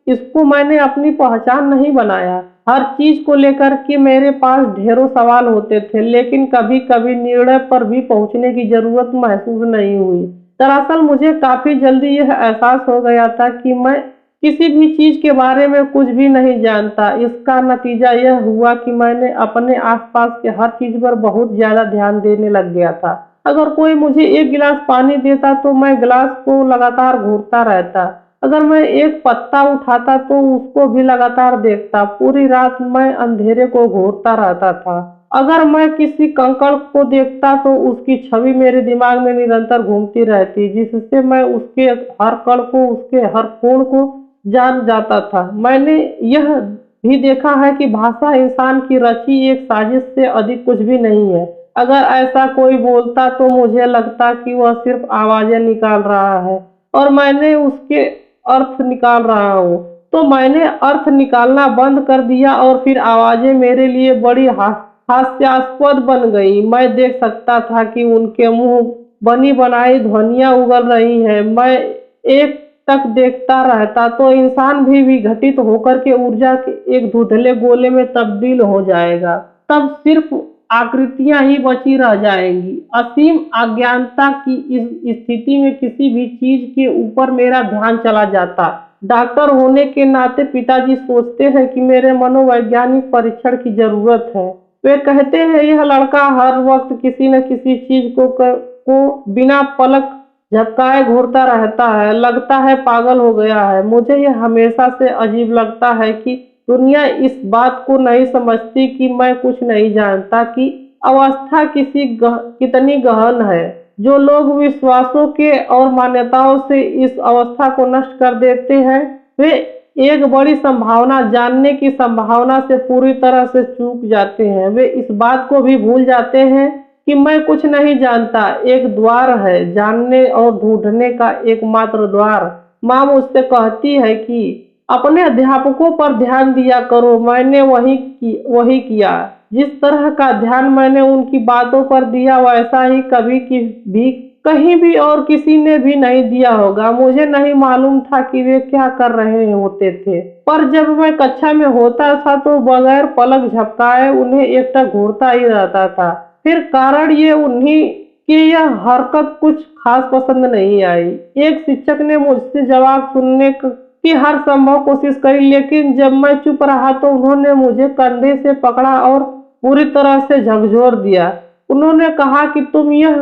इसको मैंने अपनी पहचान नहीं बनाया। हर चीज को लेकर के मेरे पास ढेरों सवाल होते थे, लेकिन कभी कभी निर्णय पर भी पहुंचने की जरूरत महसूस नहीं हुई। दरअसल मुझे काफी जल्दी यह एहसास हो गया था कि मैं किसी भी चीज के बारे में कुछ भी नहीं जानता। इसका नतीजा यह हुआ कि मैंने अपने आसपास के हर चीज पर बहुत ज्यादा ध्यान देने लग गया था। अगर कोई मुझे एक गिलास पानी देता तो मैं गिलास को लगातार घूरता रहता। अगर मैं एक पत्ता उठाता तो उसको भी लगातार देखता। पूरी रात मैं अंधेरे को घूरता रहता था। अगर मैं किसी कंकड़ को देखता तो उसकी छवि मेरे दिमाग में निरंतर घूमती रहती, जिससे मैं उसके हर कण को, उसके हर कोण को जान जाता था। मैंने यह भी देखा है कि भाषा इंसान की रची एक साजिश से अधिक कुछ भी नहीं है। अगर ऐसा कोई बोलता तो मुझे लगता कि वह सिर्फ आवाजें निकाल रहा है और मैंने उसके अर्थ निकाल रहा हूँ। तो मैंने अर्थ निकालना बंद कर दिया और फिर आवाजें मेरे लिए बड़ी हास्यास्पद बन गई। मैं देख सकता था कि उनके मुंह बनी बनाई ध्वनियां उगल रही हैं। मैं एक तक देखता रहता तो इंसान भी विघटित होकर के ऊर्जा के एक धुंधले गोले में तब्दील हो जाएगा। तब सिर्फ आकृतियां ही बची रह जाएंगी। असीम अज्ञानता की इस स्थिति में किसी भी चीज के ऊपर मेरा ध्यान चला जाता। डॉक्टर होने के नाते पिताजी सोचते हैं कि मेरे मनोवैज्ञानिक परीक्षण की जरूरत है। वे कहते हैं यह लड़का हर वक्त किसी न किसी चीज को बिना पलक झपकाए घूरता रहता है, लगता है पागल हो गया है। मुझे यह हमेशा से अजीब लगता है कि दुनिया इस बात को नहीं समझती कि मैं कुछ नहीं जानता कि अवस्था कितनी गहन है। जो लोग विश्वासों के और मान्यताओं से इस अवस्था को नष्ट कर देते हैं, वे एक बड़ी संभावना, जानने की संभावना से पूरी तरह से चूक जाते हैं। वे इस बात को भी भूल जाते हैं कि मैं कुछ नहीं जानता एक द्वार है, जानने और ढूंढने का एकमात्र द्वार। माँ मुझसे कहती है कि अपने अध्यापकों पर ध्यान दिया करो। मैंने वही किया। जिस तरह का ध्यान मैंने उनकी बातों पर दिया, वैसा ही कभी भी कहीं भी और किसी ने भी नहीं दिया होगा। मुझे नहीं मालूम था कि वे क्या कर रहे होते थे, पर जब मैं कक्षा में होता था तो बगैर पलक झपकाए उन्हें एकटक घूरता ही रहता था। फिर कारण ये उन्हीं की यह हरकत कुछ खास पसंद नहीं आई। एक शिक्षक ने मुझसे जवाब सुनने की हर संभव कोशिश करी, लेकिन जब मैं चुप रहा तो उन्होंने मुझे कंधे से पकड़ा और पूरी तरह से झकझोर दिया। उन्होंने कहा कि तुम या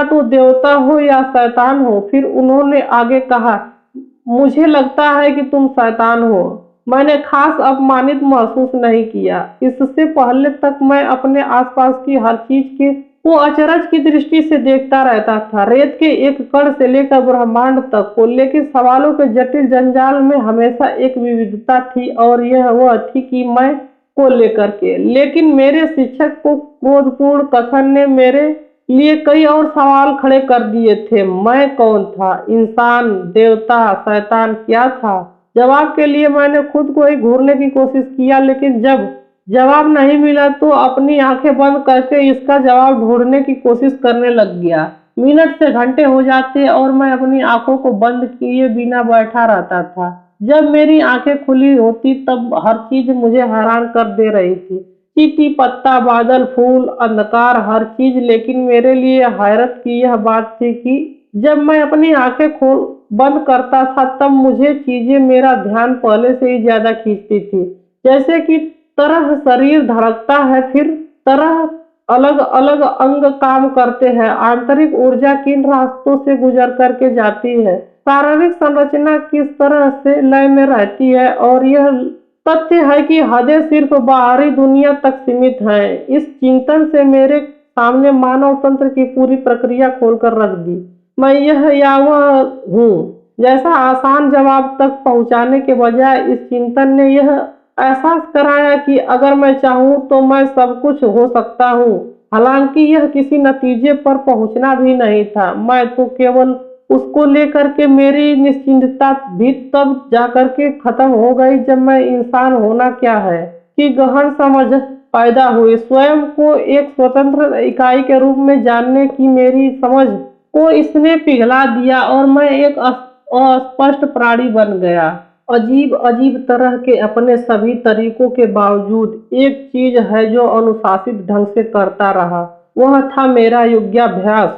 तो देवता हो या शैतान हो। फिर उन्होंने आगे कहा, मुझे लगता है कि तुम शैतान हो। मैंने खास अपमानित महसूस नहीं किया। इससे पहले तक मैं अपने आसपास की हर चीज को अचरज की दृष्टि से देखता रहता था, रेत के एक कण से लेकर ब्रह्मांड तक को। लेकिन सवालों के जटिल जंजाल में हमेशा एक विविधता थी, और यह वह थी कि मैं को लेकर के। लेकिन मेरे शिक्षक को क्रोधपूर्ण कथन ने मेरे लिए कई और सवाल खड़े कर दिए थे। मैं कौन था? इंसान, देवता, शैतान, क्या था? जवाब के लिए मैंने खुद को ही घूरने की कोशिश किया, लेकिन जब जवाब नहीं मिला तो अपनी आंखें बंद करके इसका जवाब ढूंढने की कोशिश करने लग गया। मिनट से घंटे हो जाते और मैं अपनी आंखों को बंद किए बिना बैठा रहता था। जब मेरी आंखें खुली होती तब हर चीज मुझे हैरान कर दे रही थी। चींटी, पत्ता, बादल, फूल, अंधकार, हर चीज। लेकिन मेरे लिए हैरत की यह बात थी कि जब मैं अपनी आंखें खोल बंद करता था तब मुझे चीजें मेरा ध्यान पहले से ही ज्यादा खींचती थी। जैसे कि तरह शरीर धड़कता है, फिर तरह अलग अलग अंग काम करते हैं। आंतरिक ऊर्जा किन रास्तों से गुजर करके जाती है, शारीरिक संरचना किस तरह से लय में रहती है, और यह तथ्य है कि हदें सिर्फ बाहरी दुनिया तक सीमित हैं। इस चिंतन से मेरे सामने मानव तंत्र की पूरी प्रक्रिया खोलकर रख दी। मैं यह या वह हूँ जैसा आसान जवाब तक पहुँचाने के बजाय इस चिंतन ने यह एहसास कराया कि अगर मैं चाहूँ तो मैं सब कुछ हो सकता हूँ। हालांकि यह किसी नतीजे पर पहुँचना भी नहीं था, मैं तो केवल उसको लेकर के मेरी निश्चिंतता भी तब जाकर के खत्म हो गई जब मैं इंसान होना क्या है कि गहन समझ पैदा हुई। स्वयं को एक स्वतंत्र इकाई के रूप में जानने की मेरी समझ को इसने पिघला दिया और मैं एक अस्पष्ट प्राणी बन गया। अजीब अजीब तरह के अपने सभी तरीकों के बावजूद एक चीज है जो अनुशासित ढंग से करता रहा, वह था मेरा योगाभ्यास।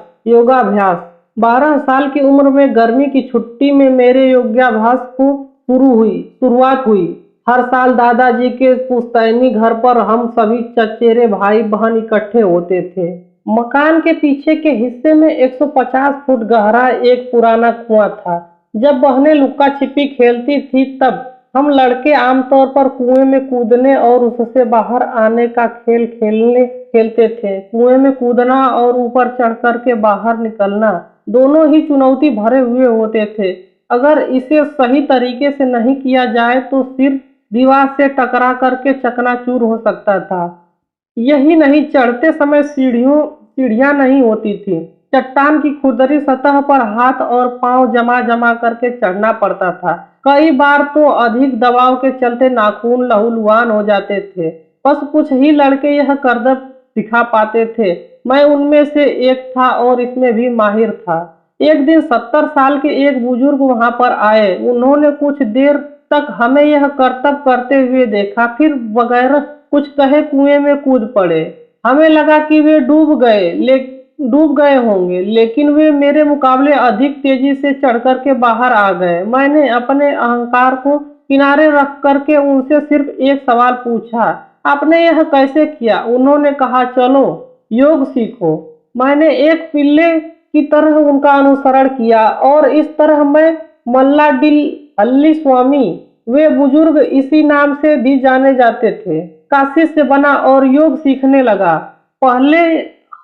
12 साल की उम्र में गर्मी की छुट्टी में मेरे योगाभ्यास को शुरुआत हुई। हर साल दादाजी के पुश्तैनी घर पर हम सभी चचेरे भाई बहन इकट्ठे होते थे। मकान के पीछे के हिस्से में 150 फुट गहरा एक पुराना कुआं था। जब बहनें लुक्का छिपी खेलती थी तब हम लड़के आमतौर पर कुएं में कूदने और उससे बाहर आने का खेल खेलते थे। कुएं में कूदना और ऊपर चढ़ कर के बाहर निकलना दोनों ही चुनौती भरे हुए होते थे। अगर इसे सही तरीके से नहीं किया जाए तो सिर्फ दीवार से टकरा करके चकनाचूर हो सकता था। यही नहीं, चढ़ते समय सीढ़ियां नहीं होती थी। चट्टान की खुरदरी सतह पर हाथ और पांव जमा जमा करके चढ़ना पड़ता था। कई बार तो अधिक दबाव के चलते नाखून लहूलुहान हो जाते थे। बस कुछ ही लड़के यह करतब दिखा पाते थे। मैं उनमें से एक था और इसमें भी माहिर था। एक दिन 70 साल के एक बुजुर्ग वहां पर आए। उन्होंने कुछ देर तक हमें यह करतब करते हुए देखा, फिर बगैर कुछ कहे कुएं में कूद पड़े। हमें लगा कि वे डूब गए होंगे, लेकिन वे मेरे मुकाबले अधिक तेजी से चढ़ कर के बाहर आ गए। मैंने अपने अहंकार को किनारे रख करके उनसे सिर्फ एक सवाल पूछा, आपने यह कैसे किया? उन्होंने कहा, चलो योग सीखो। मैंने एक पिल्ले की तरह उनका अनुसरण किया और इस तरह मैं मल्लाडिल्ली स्वामी, वे बुजुर्ग इसी नाम से भी जाने जाते थे, का शिष्य बना और योग सीखने लगा। पहले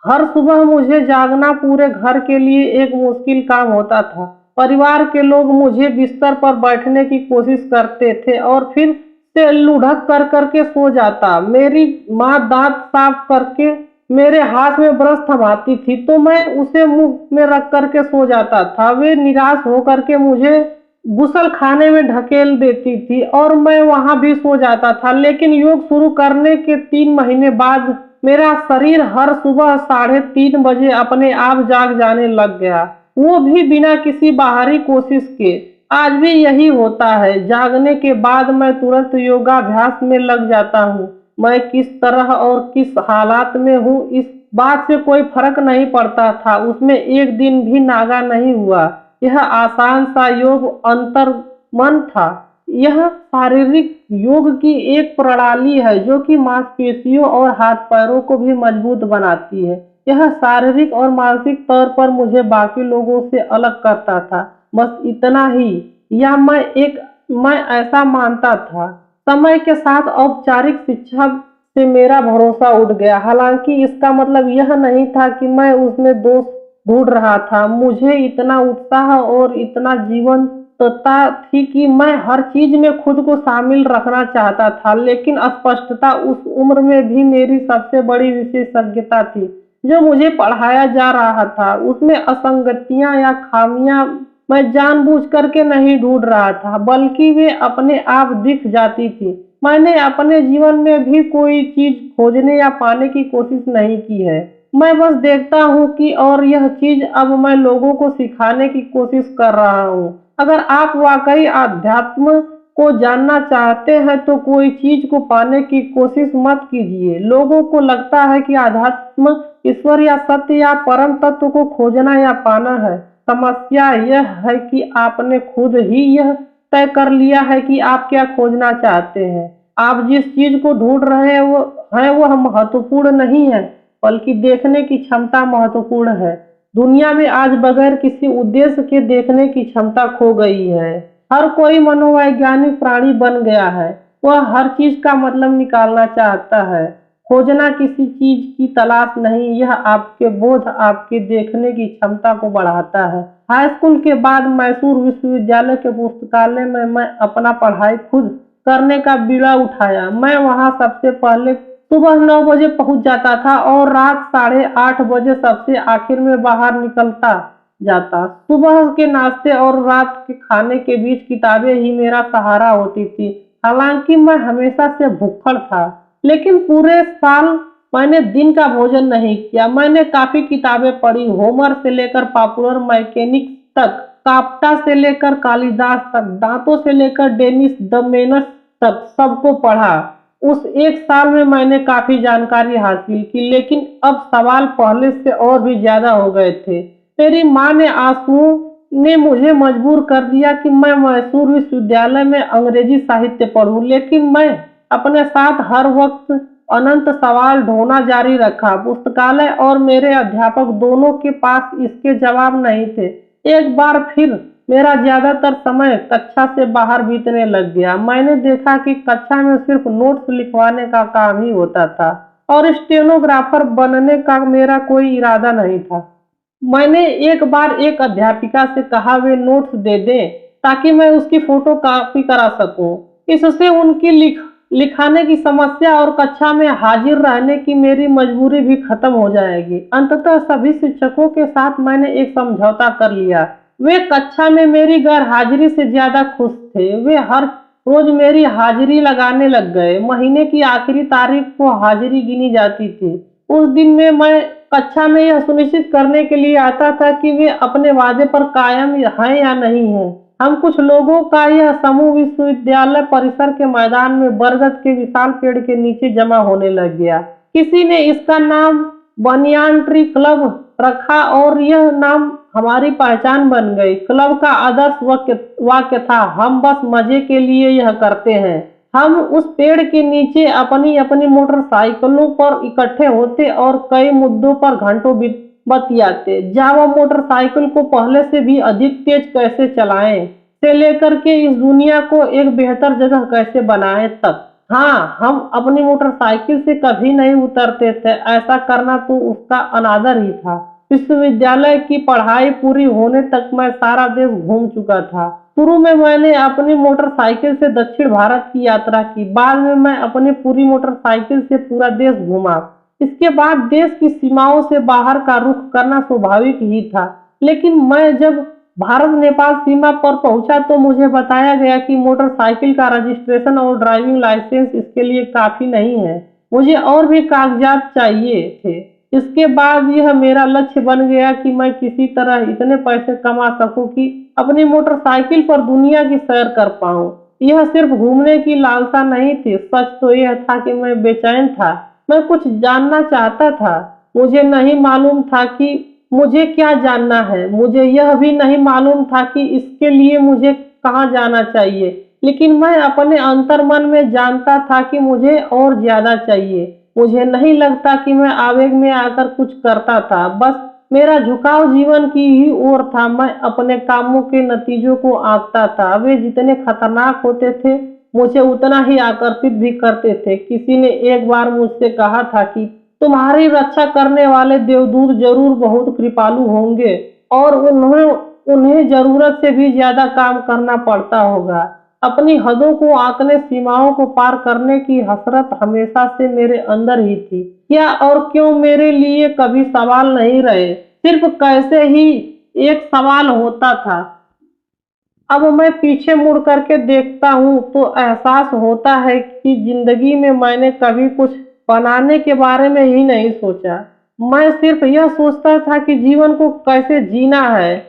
हर सुबह मुझे जागना पूरे घर के लिए एक मुश्किल काम होता था। परिवार के लोग मुझे बिस्तर पर बैठने की कोशिश करते थे और फिर से लुढ़क कर करके सो जाता। मेरी माँ दांत साफ करके मेरे हाथ में ब्रश थमाती थी तो मैं उसे मुंह में रख करके सो जाता था। वे निराश होकर के मुझे गुसल खाने में ढकेल देती थी और मैं वहां भी सो जाता था। लेकिन योग शुरू करने के 3 महीने बाद मेरा शरीर हर सुबह 3:30 बजे अपने आप जाग जाने लग गया, वो भी बिना किसी बाहरी कोशिश के। आज भी यही होता है। जागने के बाद मैं तुरंत योगाभ्यास में लग जाता हूँ। मैं किस तरह और किस हालात में हूँ इस बात से कोई फर्क नहीं पड़ता था। उसमें एक दिन भी नागा नहीं हुआ। यह आसान सा योग अंतर्मन था। यह शारीरिक योग की एक प्रणाली है जो कि मांसपेशियों और हाथ पैरों को भी मजबूत बनाती है। यह शारीरिक और मानसिक तौर पर मुझे बाकी लोगों से अलग करता था, बस इतना ही। या मैं ऐसा मानता था। समय के साथ औपचारिक शिक्षा से मेरा भरोसा उठ गया। हालांकि इसका मतलब यह नहीं था कि मैं उसमें दोष ढूंढ रहा था। मुझे इतना उत्साह और इतना जीवंतता थी कि मैं हर चीज में खुद को शामिल रखना चाहता था। लेकिन स्पष्टता उस उम्र में भी मेरी सबसे बड़ी विशेषज्ञता थी। जो मुझे पढ़ाया जा रहा था उसमें असंगतियां या खामियां मैं जानबूझ करके नहीं ढूंढ रहा था, बल्कि वे अपने आप दिख जाती थी। मैंने अपने जीवन में भी कोई चीज खोजने या पाने की कोशिश नहीं की है। मैं बस देखता हूँ कि और यह चीज अब मैं लोगों को सिखाने की कोशिश कर रहा हूँ। अगर आप वाकई अध्यात्म को जानना चाहते हैं तो कोई चीज को पाने की कोशिश मत कीजिए। लोगों को लगता है कि अध्यात्म ईश्वर या सत्य या परम तत्व को खोजना या पाना है। समस्या यह है कि आपने खुद ही यह तय कर लिया है कि आप क्या खोजना चाहते हैं। आप जिस चीज को ढूंढ रहे हैं वह महत्वपूर्ण नहीं है, बल्कि देखने की क्षमता महत्वपूर्ण है। दुनिया में आज बगैर किसी उद्देश्य के देखने की क्षमता खो गई है। हर कोई मनोवैज्ञानिक प्राणी बन गया है। वह हर चीज का मतलब निकालना चाहता है। खोजना किसी चीज की तलाश नहीं, यह आपके बोध, आपके देखने की क्षमता को बढ़ाता है। हाई स्कूल के बाद मैसूर विश्वविद्यालय के पुस्तकालय में मैं अपना पढ़ाई खुद करने का बीड़ा उठाया। मैं वहां सबसे पहले सुबह 9 बजे पहुंच जाता था और रात 8:30 बजे सबसे आखिर में बाहर निकलता जाता। सुबह के नाश्ते और रात के खाने के बीच किताबें ही मेरा सहारा होती थी। हालांकि मैं हमेशा से भूखड़ था, लेकिन पूरे साल मैंने दिन का भोजन नहीं किया। मैंने काफी किताबें पढ़ी, होमर से लेकर पॉपुलर मैकेनिक्स तक, काफ्का से लेकर कालिदास तक, दांतों से लेकर डेनिस द मेनस तक सबको पढ़ा। उस एक साल में मैंने काफी जानकारी हासिल की, लेकिन अब सवाल पहले से और भी ज्यादा हो गए थे। मेरी माँ ने आंसुओं ने मुझे मजबूर कर दिया कि मैं मैसूर विश्वविद्यालय में अंग्रेजी साहित्य पढ़ूं, लेकिन मैं अपने साथ हर वक्त अनंत सवाल ढोना जारी रखा। पुस्तकालय और मेरे अध्यापक दोनों के पास इसके जवाब नहीं थे। एक बार फिर मेरा ज्यादातर समय कक्षा से बाहर बीतने लग गया। मैंने देखा कि कक्षा में सिर्फ नोट्स लिखवाने का काम ही होता था और स्टेनोग्राफर बनने का मेरा कोई इरादा नहीं था। मैंने एक बार एक अध्यापिका से कहा वे नोट्स दे दें ताकि मैं उसकी फोटो कॉपी करा सकूं। इससे उनकी लिखाने की समस्या और कक्षा में हाजिर रहने की मेरी मजबूरी भी खत्म हो जाएगी। अंततः सभी शिक्षकों के साथ मैंने एक समझौता कर लिया। वे कक्षा में मेरी गैर हाजिरी से ज्यादा खुश थे। वे हर रोज मेरी हाजिरी लगाने लग गए। महीने की आखिरी तारीख को हाजिरी गिनी जाती थी। उस दिन में मैं कक्षा में यह सुनिश्चित करने के लिए आता था कि वे अपने वादे पर कायम हैं या नहीं हैं। हम कुछ लोगों का यह समूह विश्वविद्यालय परिसर के मैदान में बरगद के विशाल पेड़ के नीचे जमा होने लग गया। किसी ने इसका नाम बनियान ट्री क्लब रखा और यह नाम हमारी पहचान बन गई। क्लब का आदर्श वाक्य था, हम बस मजे के लिए यह करते हैं। हम उस पेड़ के नीचे अपनी अपनी मोटरसाइकिलों पर इकट्ठे होते और कई मुद्दों पर घंटों बतियाते। जावा मोटरसाइकिल को पहले से भी अधिक तेज कैसे चलाएं से लेकर के इस दुनिया को एक बेहतर जगह कैसे बनाएं तक। हाँ, हम अपनी मोटरसाइकिल से कभी नहीं उतरते थे। ऐसा करना तो उसका अनादर ही था। विश्वविद्यालय की पढ़ाई पूरी होने तक मैं सारा देश घूम चुका था। शुरू में मैंने अपनी मोटरसाइकिल से दक्षिण भारत की यात्रा की। बाद में मैं अपनी पूरी मोटरसाइकिल से पूरा देश घूमा। इसके बाद देश की सीमाओं से बाहर का रुख करना स्वाभाविक ही था। लेकिन मैं जब भारत नेपाल सीमा पर पहुंचा तो मुझे बताया गया कि मोटरसाइकिल का रजिस्ट्रेशन और ड्राइविंग लाइसेंस इसके लिए काफी नहीं है। मुझे और भी कागजात चाहिए थे। इसके बाद यह मेरा लक्ष्य बन गया कि मैं किसी तरह इतने पैसे कमा सकूं कि अपनी मोटरसाइकिल पर दुनिया की सैर कर पाऊं। यह सिर्फ घूमने की लालसा नहीं थी, सच तो यह था कि मैं बेचैन था। मैं कुछ जानना चाहता था। मुझे नहीं मालूम था कि मुझे क्या जानना है। मुझे यह भी नहीं मालूम था कि इसके लिए मुझे कहाँ जाना चाहिए, लेकिन मैं अपने अंतर्मन में जानता था कि मुझे और ज्यादा चाहिए। मुझे नहीं लगता कि मैं आवेग में आकर कुछ करता था, बस मेरा झुकाव जीवन की ही ओर था। मैं अपने कामों के नतीजों को आंकता था। वे जितने खतरनाक होते थे, मुझे उतना ही आकर्षित भी करते थे। किसी ने एक बार मुझसे कहा था कि तुम्हारी रक्षा करने वाले देवदूत जरूर बहुत कृपालु होंगे और उन्हें जरूरत से भी ज्यादा काम करना पड़ता होगा। अपनी हदों को आंकने, सीमाओं को पार करने की हसरत हमेशा से मेरे अंदर ही थी। क्या और क्यों मेरे लिए कभी सवाल नहीं रहे, सिर्फ कैसे ही एक सवाल होता था। अब मैं पीछे मुड़ करके देखता हूँ तो एहसास होता है कि जिंदगी में मैंने कभी कुछ बनाने के बारे में ही नहीं सोचा। मैं सिर्फ यह सोचता था कि जीवन को कैसे जीना है,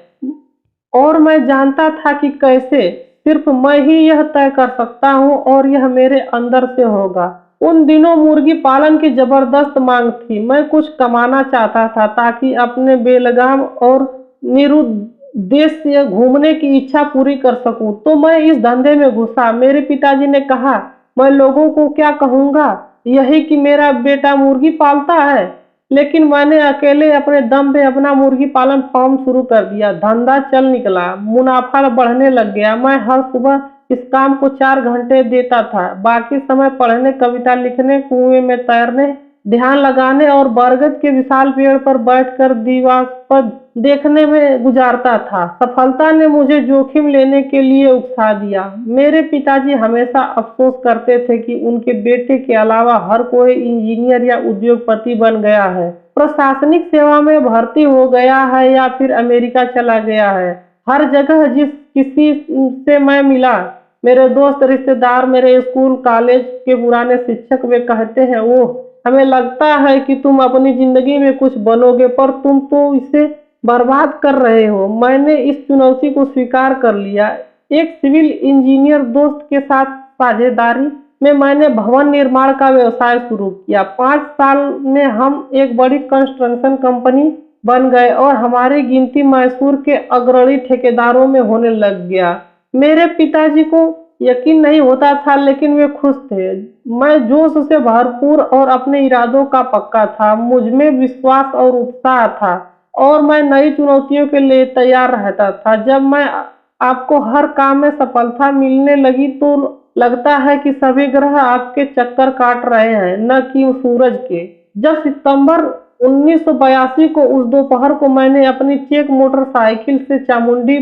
और मैं जानता था कि कैसे सिर्फ मैं ही यह तय कर सकता हूँ और यह मेरे अंदर से होगा। उन दिनों मुर्गी पालन की जबरदस्त मांग थी। मैं कुछ कमाना चाहता था ताकि अपने बेलगाम और निरुद्देश्य घूमने की इच्छा पूरी कर सकूं। तो मैं इस धंधे में घुसा। मेरे पिताजी ने कहा, मैं लोगों को क्या कहूंगा, यही कि मेरा बेटा मुर्गी पालता है। लेकिन मैंने अकेले अपने दम पे अपना मुर्गी पालन फार्म शुरू कर दिया। धंधा चल निकला, मुनाफा बढ़ने लग गया। मैं हर सुबह इस काम को 4 घंटे देता था। बाकी समय पढ़ने, कविता लिखने, कुएं में तैरने ध्यान लगाने और बरगद के विशाल पेड़ पर बैठकर दिवास्पद देखने में गुजारता था। सफलता ने मुझे जोखिम लेने के लिए उकसा दिया। मेरे पिताजी हमेशा अफसोस करते थे कि उनके बेटे के अलावा हर कोई इंजीनियर या उद्योगपति बन गया है, प्रशासनिक सेवा में भर्ती हो गया है या फिर अमेरिका चला गया है। हर जगह जिस किसी से मैं मिला, मेरे दोस्त, रिश्तेदार, मेरे स्कूल कॉलेज के पुराने शिक्षक, वे कहते हैं, वो हमें लगता है कि तुम अपनी जिंदगी में कुछ बनोगे, पर तुम तो इसे बर्बाद कर रहे हो। मैंने इस चुनौती को स्वीकार कर लिया। एक सिविल इंजीनियर दोस्त के साथ साझेदारी में मैंने भवन निर्माण का व्यवसाय शुरू किया। 5 साल में हम एक बड़ी कंस्ट्रक्शन कंपनी बन गए और हमारी गिनती मैसूर के अग्रणी ठेकेदारों में होने लग गया। मेरे पिताजी को यकीन नहीं होता था, लेकिन वे खुश थे। मैं जोश से भरपूर और अपने इरादों का पक्का था। मुझ में विश्वास और उत्साह था और मैं नई चुनौतियों के लिए तैयार रहता था। जब मैं आपको हर काम में सफलता मिलने लगी तो लगता है कि सभी ग्रह आपके चक्कर काट रहे हैं, न कि सूरज के। जब सितंबर 1982 को उस दोपहर को मैंने अपनी चेक मोटरसाइकिल से चामुंडी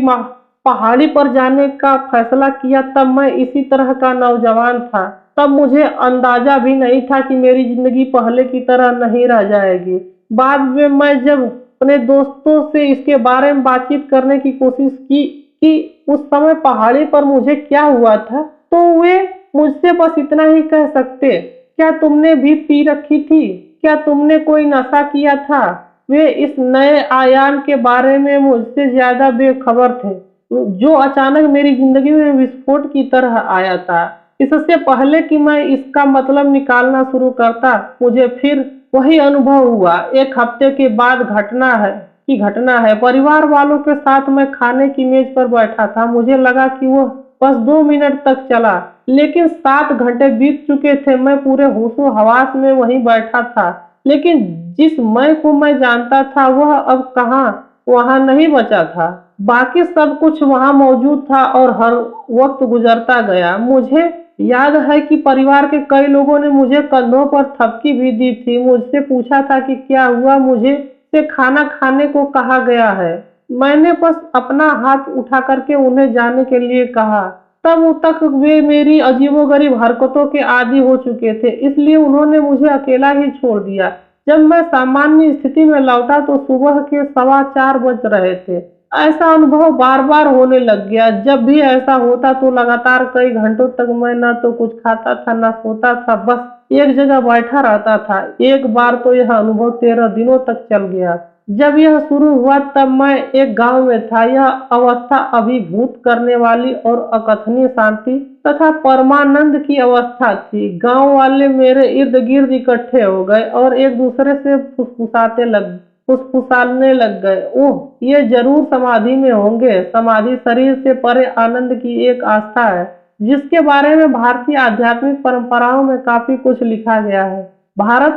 पहाड़ी पर जाने का फैसला किया, तब मैं इसी तरह का नौजवान था। तब मुझे अंदाजा भी नहीं था कि मेरी जिंदगी पहले की तरह नहीं रह जाएगी। बाद में मैं जब अपने दोस्तों से इसके बारे में बातचीत करने की कोशिश की कि उस समय पहाड़ी पर मुझे क्या हुआ था, तो वे मुझसे बस इतना ही कह सकते, क्या तुमने भी पी रखी थी? क्या तुमने कोई नशा किया था? वे इस नए आयाम के बारे में मुझसे ज्यादा बेखबर थे, जो अचानक मेरी जिंदगी में विस्फोट की तरह आया था। इससे पहले कि मैं इसका मतलब निकालना शुरू करता, मुझे फिर वही अनुभव हुआ। 1 हफ्ते के बाद घटना है। परिवार वालों के साथ मैं खाने की मेज पर बैठा था। मुझे लगा कि वह बस 2 मिनट तक चला, लेकिन 7 घंटे बीत चुके थे। मैं पूरे होशो हवास में वहीं बैठा था, लेकिन जिस मैं को मैं जानता था वह अब कहाँ वहां नहीं बचा था। बाकी सब कुछ वहां मौजूद था और हर वक्त गुजरता गया। मुझे याद है कि परिवार के कई लोगों ने मुझे कंधों पर थपकी भी दी थी, मुझसे पूछा था कि क्या हुआ, मुझे से खाना खाने को कहा गया है। मैंने बस अपना हाथ उठा करके उन्हें जाने के लिए कहा। तब तक वे मेरी अजीबोगरीब हरकतों के आदी हो चुके थे, इसलिए उन्होंने मुझे अकेला ही छोड़ दिया। जब मैं सामान्य स्थिति में लौटा तो सुबह के 4:15 बज रहे थे। ऐसा अनुभव बार बार होने लग गया। जब भी ऐसा होता तो लगातार कई घंटों तक मैं न तो कुछ खाता था न सोता था, बस एक जगह बैठा रहता था। एक बार तो यह अनुभव 13 दिनों तक चल गया। जब यह शुरू हुआ तब मैं एक गांव में था। यह अवस्था अभिभूत करने वाली और अकथनीय शांति तथा परमानंद की अवस्था थी। गांव वाले मेरे इर्द गिर्द इकट्ठे हो गए और एक दूसरे से फुसफुसाने लग गए। ओह, ये जरूर समाधि में होंगे। समाधि शरीर से परे आनंद की एक आस्था है, जिसके बारे में भारतीय आध्यात्मिक परंपराओं में काफी कुछ लिखा गया है। भारत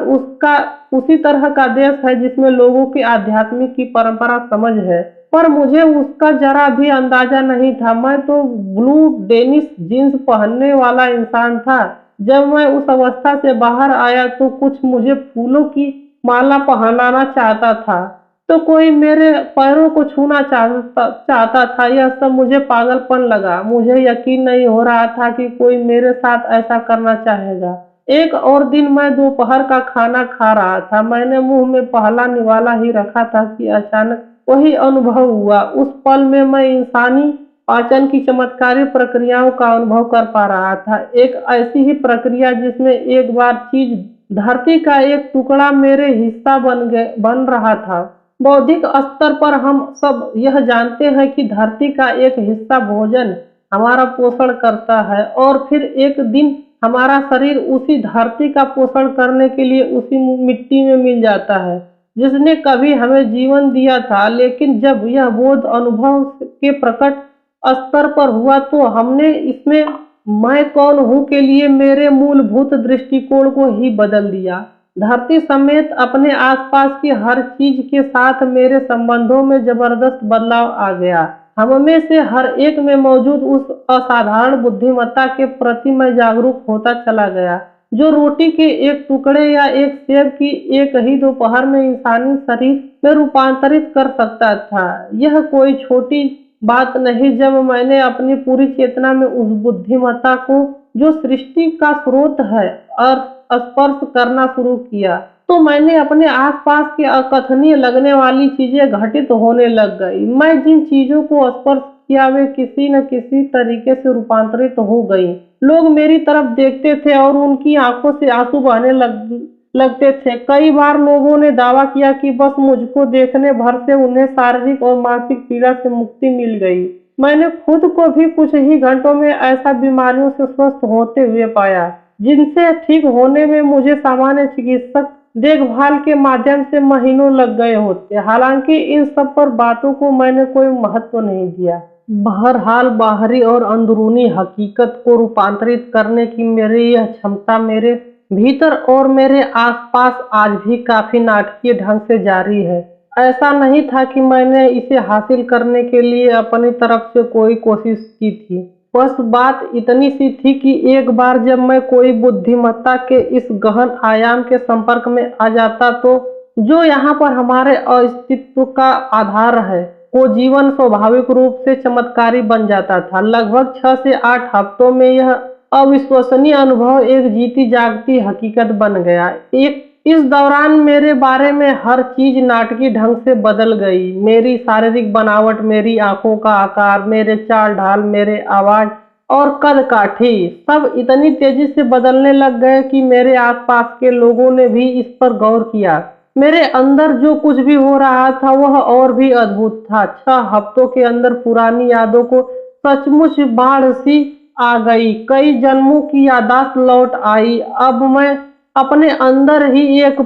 उसी तरह का देश है जिसमें लोगों की आध्यात्मिक की परंपरा समझ है, पर मुझे उसका जरा भी अंदाजा नहीं था। मैं तो ब्लू डेनिस जींस पहनने वाला इंसान था। जब मैं उस अवस्था से बाहर आया तो कुछ मुझे फूलों की माला पहनाना चाहता था, तो कोई मेरे पैरों को छूना चाहता था। यह सब मुझे पागलपन लगा। मुझे यकीन नहीं हो रहा था कि कोई मेरे साथ ऐसा करना चाहेगा। एक और दिन मैं दोपहर का खाना खा रहा था। मैंने मुंह में पहला निवाला ही रखा था कि अचानक वही अनुभव हुआ। उस पल में मैं इंसानी पाचन की चमत्कारी प्रक्रियाओं का अनुभव कर पा रहा था। एक ऐसी ही प्रक्रिया जिसमें एक बार चीज धरती का एक टुकड़ा मेरे हिस्सा बन रहा था। बौद्धिक स्तर पर हम सब यह जानते हैं कि धरती का एक हिस्सा भोजन हमारा पोषण करता है और फिर एक दिन हमारा शरीर उसी धरती का पोषण करने के लिए उसी मिट्टी में मिल जाता है जिसने कभी हमें जीवन दिया था। लेकिन जब यह बोध अनुभव के प्रकट स्तर पर हुआ तो हमने इसमें मैं कौन हूँ के लिए मेरे मूलभूत दृष्टिकोण को ही बदल दिया। धरती समेत अपने आसपास की हर चीज के साथ मेरे संबंधों में जबरदस्त बदलाव आ गया। हम में से हर एक में मौजूद उस असाधारण बुद्धिमत्ता के प्रति मैं जागरूक होता चला गया जो रोटी के एक टुकड़े या एक सेब की एक ही दोपहर में इंसानी शरीर में रूपांतरित कर सकता था। यह कोई छोटी बात नहीं। जब मैंने अपनी पूरी चेतना में उस बुद्धिमत्ता को, जो सृष्टि का स्रोत है, और स्पर्श करना शुरू किया, तो मैंने अपने आसपास की अकथनीय लगने वाली चीजें घटित होने लग गई। मैं जिन चीजों को स्पर्श किया वे किसी न किसी तरीके से रूपांतरित हो गई। लोग मेरी तरफ देखते थे और उनकी आंखों से आंसू बहने लगते थे। कई बार लोगों ने दावा किया कि बस मुझको देखने भर से उन्हें शारीरिक और मानसिक पीड़ा से मुक्ति मिल गई। मैंने खुद को भी कुछ ही घंटों में ऐसा बीमारियों से स्वस्थ होते हुए पाया, जिनसे ठीक होने में मुझे सामान्य चिकित्सक देखभाल के माध्यम से महीनों लग गए होते। हालांकि इन सब पर बातों को मैंने कोई महत्व नहीं दिया। बहरहाल बाहरी और अंदरूनी हकीकत को रूपांतरित करने की मेरी यह क्षमता मेरे भीतर और मेरे आसपास आज भी काफी नाटकीय ढंग से जारी है। ऐसा नहीं था कि मैंने इसे हासिल करने के लिए अपनी तरफ से कोई कोशिश की थी। बस बात इतनी सी थी कि एक बार जब मैं कोई बुद्धिमत्ता के इस गहन आयाम के संपर्क में आ जाता, तो जो यहाँ पर हमारे अस्तित्व का आधार है, वो जीवन स्वाभाविक रूप से चमत्कारी बन जाता था। लगभग 6 से 8 हफ्तों में यह अविश्वसनीय अनुभव एक जीती जागती हकीकत बन गया। इस दौरान मेरे बारे में हर चीज नाटकीय ढंग से बदल गई। मेरी शारीरिक बनावट, मेरी आंखों का आकार, मेरे चाल ढाल, मेरे आवाज और कद काठी सब इतनी तेजी से बदलने लग गए कि मेरे आसपास के लोगों ने भी इस पर गौर किया। मेरे अंदर जो कुछ भी हो रहा था वह और भी अद्भुत था। 6 हफ्तों के अंदर पुरानी यादों को सचमुच बाढ़ सी आ गई। कई जन्मों की याददाश्त लौट आई। अब मैं अपने अंदर ही एक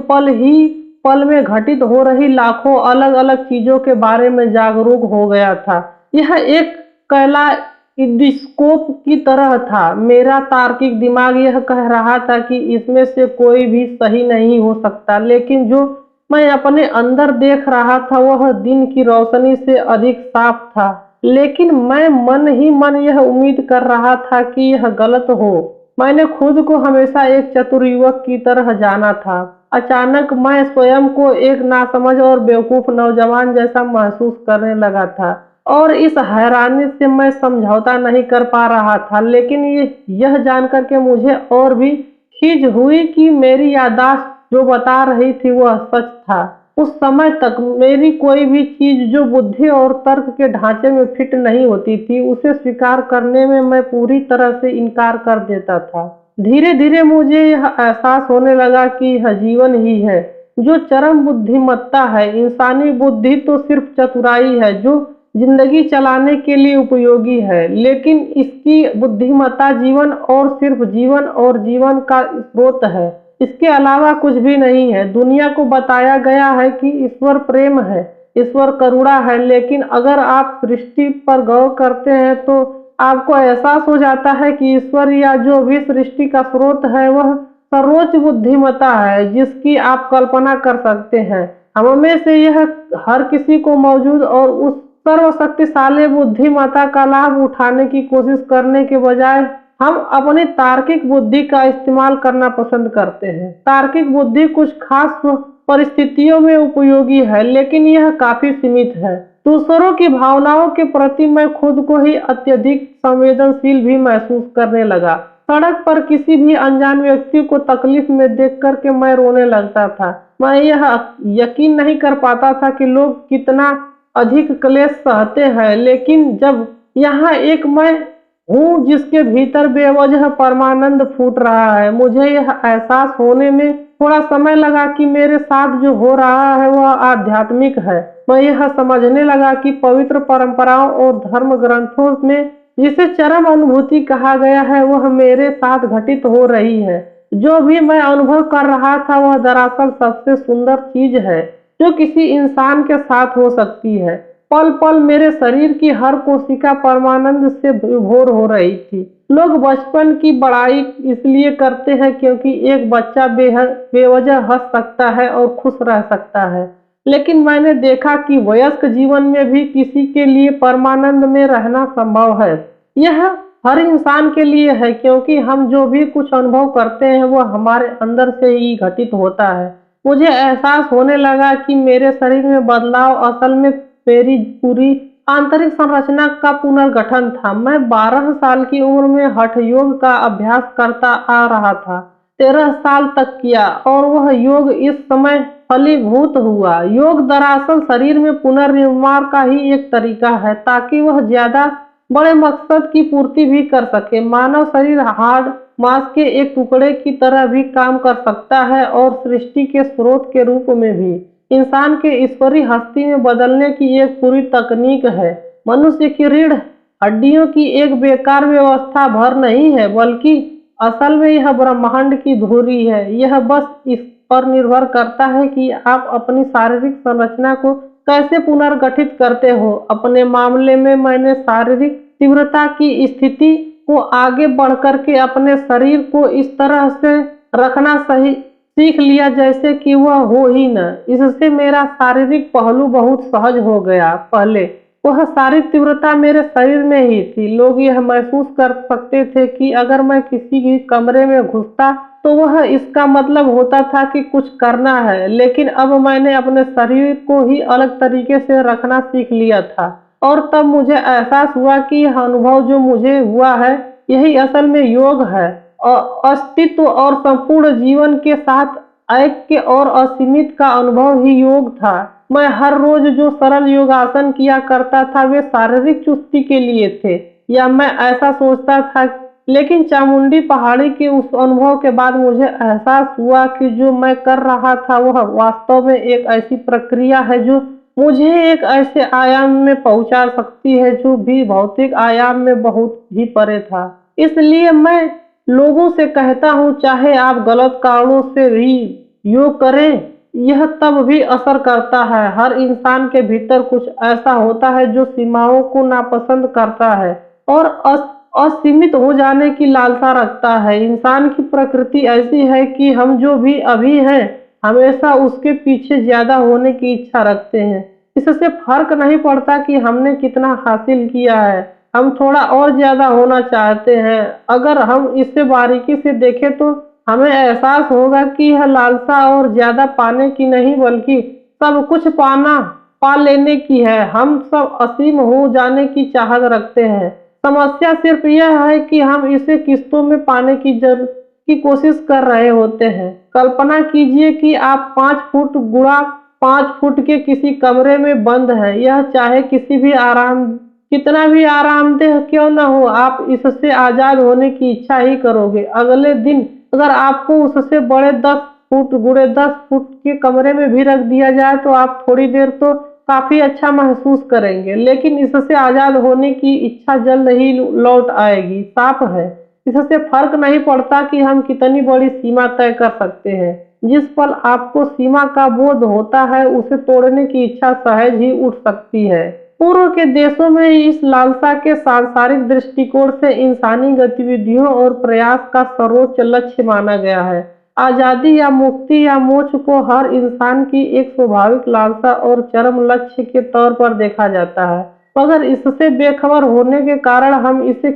पल में घटित हो रही लाखों अलग अलग चीजों के बारे में जागरूक हो गया था। यह एक कैलाइडोस्कोप की तरह था। मेरा तार्किक दिमाग यह कह रहा था कि इसमें से कोई भी सही नहीं हो सकता, लेकिन जो मैं अपने अंदर देख रहा था वह दिन की रोशनी से अधिक साफ था। लेकिन मैं मन ही मन यह उम्मीद कर रहा था कि यह गलत हो। मैंने खुद को हमेशा एक चतुर युवक की तरह जाना था। अचानक मैं स्वयं को एक नासमझ और बेवकूफ नौजवान जैसा महसूस करने लगा था, और इस हैरानी से मैं समझौता नहीं कर पा रहा था। लेकिन यह जानकर के मुझे और भी खीज हुई कि मेरी याददाश्त जो बता रही थी वह सच था। उस समय तक मेरी कोई भी चीज जो बुद्धि और तर्क के ढांचे में फिट नहीं होती थी, उसे स्वीकार करने में मैं पूरी तरह से इनकार कर देता था। धीरे धीरे मुझे यह एहसास होने लगा कि यह जीवन ही है जो चरम बुद्धिमत्ता है। इंसानी बुद्धि तो सिर्फ चतुराई है जो जिंदगी चलाने के लिए उपयोगी है, लेकिन इसकी बुद्धिमत्ता जीवन और सिर्फ जीवन और जीवन का स्रोत है। इसके अलावा कुछ भी नहीं है। दुनिया को बताया गया है कि ईश्वर प्रेम है, ईश्वर करुणा है, लेकिन अगर आप सृष्टि पर गौर करते हैं तो आपको एहसास हो जाता है कि ईश्वर या जो भी सृष्टि का स्रोत है वह सर्वोच्च बुद्धिमत्ता है जिसकी आप कल्पना कर सकते हैं। हम में से यह हर किसी को मौजूद और उस सर्वशक्तिशाली बुद्धिमत्ता का लाभ उठाने की कोशिश करने के बजाय हम अपनी तार्किक बुद्धि का इस्तेमाल करना पसंद करते हैं। तार्किक बुद्धि कुछ खास परिस्थितियों में उपयोगी है, लेकिन यह काफी सीमित है। दूसरों की भावनाओं के प्रति मैं खुद को ही अत्यधिक संवेदनशील भी महसूस करने लगा। सड़क पर किसी भी अनजान व्यक्ति को तकलीफ में देख करके मैं रोने लगता था। मैं यह यकीन नहीं कर पाता था कि लोग कितना अधिक क्लेश सहते हैं, लेकिन जब यहाँ एक मैं हूँ जिसके भीतर बेवजह परमानंद फूट रहा है। मुझे यह एहसास होने में थोड़ा समय लगा कि मेरे साथ जो हो रहा है वह आध्यात्मिक है। मैं यह समझने लगा कि पवित्र परंपराओं और धर्म ग्रंथों में जिसे चरम अनुभूति कहा गया है वह मेरे साथ घटित हो रही है। जो भी मैं अनुभव कर रहा था वह दरअसल सबसे सुंदर चीज है जो किसी इंसान के साथ हो सकती है। पल पल मेरे शरीर की हर कोशिका परमानंद से विभोर हो रही थी। लोग बचपन की बड़ाई इसलिए करते हैं क्योंकि एक बच्चा बेवजह हंस सकता है और खुश रह सकता है, लेकिन मैंने देखा कि वयस्क जीवन में भी किसी के लिए परमानंद में रहना संभव है। यह हर इंसान के लिए है, क्योंकि हम जो भी कुछ अनुभव करते हैं वो हमारे अंदर से ही घटित होता है। मुझे एहसास होने लगा कि मेरे शरीर में बदलाव असल में मेरी पूरी आंतरिक संरचना का पुनर्गठन था। मैं 12 साल की उम्र में हठ योग का अभ्यास करता आ रहा था, 13 साल तक किया, और वह योग इस समय फलीभूत हुआ। योग दरअसल शरीर में पुनर्निर्माण का ही एक तरीका है, ताकि वह ज्यादा बड़े मकसद की पूर्ति भी कर सके। मानव शरीर हाड़ मांस के एक टुकड़े की तरह भी काम कर सकता है, और सृष्टि के स्रोत के रूप में भी इंसान के ईश्वरीय हस्ती में बदलने की एक पूरी तकनीक है। मनुष्य की रीढ़ हड्डियों की एक बेकार व्यवस्था भर नहीं है, बल्कि असल में यह ब्रह्मांड की धुरी है। यह बस इस पर निर्भर करता है कि आप अपनी शारीरिक संरचना को कैसे पुनर्गठित करते हो। अपने मामले में मैंने शारीरिक तीव्रता की स्थिति को आगे बढ़कर के अपने शरीर को इस तरह से रखना सही सीख लिया जैसे कि वह हो ही न। इससे मेरा शारीरिक पहलू बहुत सहज हो गया। पहले वह सारी तीव्रता मेरे शरीर में ही थी। लोग यह महसूस कर सकते थे कि अगर मैं किसी भी कमरे में घुसता तो वह इसका मतलब होता था कि कुछ करना है, लेकिन अब मैंने अपने शरीर को ही अलग तरीके से रखना सीख लिया था, और तब मुझे एहसास हुआ कि यह अनुभव जो मुझे हुआ है यही असल में योग है, और अस्तित्व और संपूर्ण जीवन के साथ ऐक्य और असीमित का अनुभव ही योग था। मैं हर रोज जो सरल योगासन किया करता था वे शारीरिक चुस्ती के लिए थे, या मैं ऐसा सोचता था, लेकिन चामुंडी पहाड़ी के उस अनुभव के बाद मुझे एहसास हुआ कि जो मैं कर रहा था वह वास्तव में एक ऐसी प्रक्रिया है जो मुझे एक ऐसे आयाम में पहुंचा सकती है जो भी भौतिक आयाम में बहुत ही परे था। इसलिए मैं लोगों से कहता हूँ, चाहे आप गलत कारणों से भी योग करें, यह तब भी असर करता है। हर इंसान के भीतर कुछ ऐसा होता है जो सीमाओं को नापसंद करता है और असीमित हो जाने की लालसा रखता है। इंसान की प्रकृति ऐसी है कि हम जो भी अभी हैं हमेशा उसके पीछे ज्यादा होने की इच्छा रखते हैं। इससे फर्क नहीं पड़ता कि हमने कितना हासिल किया है, हम थोड़ा और ज्यादा होना चाहते हैं। अगर हम इसे बारीकी से देखें तो हमें एहसास होगा कि यह लालसा और ज्यादा पाने की नहीं, बल्कि सब कुछ पा लेने की है। हम सब असीम हो जाने की चाहत रखते हैं। समस्या सिर्फ यह है कि हम इसे किस्तों में पाने की कोशिश कर रहे होते हैं। कल्पना कीजिए कि आप 5 फुट गुणा 5 फुट के किसी कमरे में बंद हैं। यह चाहे कितना भी आरामदेह क्यों न हो, आप इससे आजाद होने की इच्छा ही करोगे। अगले दिन अगर आपको उससे बड़े 10 फुट गुणे 10 फुट के कमरे में भी रख दिया जाए तो आप थोड़ी देर तो काफी अच्छा महसूस करेंगे, लेकिन इससे आजाद होने की इच्छा जल्द ही लौट आएगी। साफ है, इससे फर्क नहीं पड़ता कि हम कितनी बड़ी सीमा तय कर सकते हैं। जिस पल आपको सीमा का बोध होता है उसे तोड़ने की इच्छा सहज ही उठ सकती है। पूर्व के देशों में इस लालसा के सांसारिक दृष्टिकोण से इंसानी गतिविधियों और प्रयास का सर्वोच्च लक्ष्य माना गया है। आजादी या मुक्ति या मोक्ष को हर इंसान की एक स्वाभाविक लालसा और चरम लक्ष्य के तौर पर देखा जाता है, मगर इससे बेखबर होने के कारण हम इसे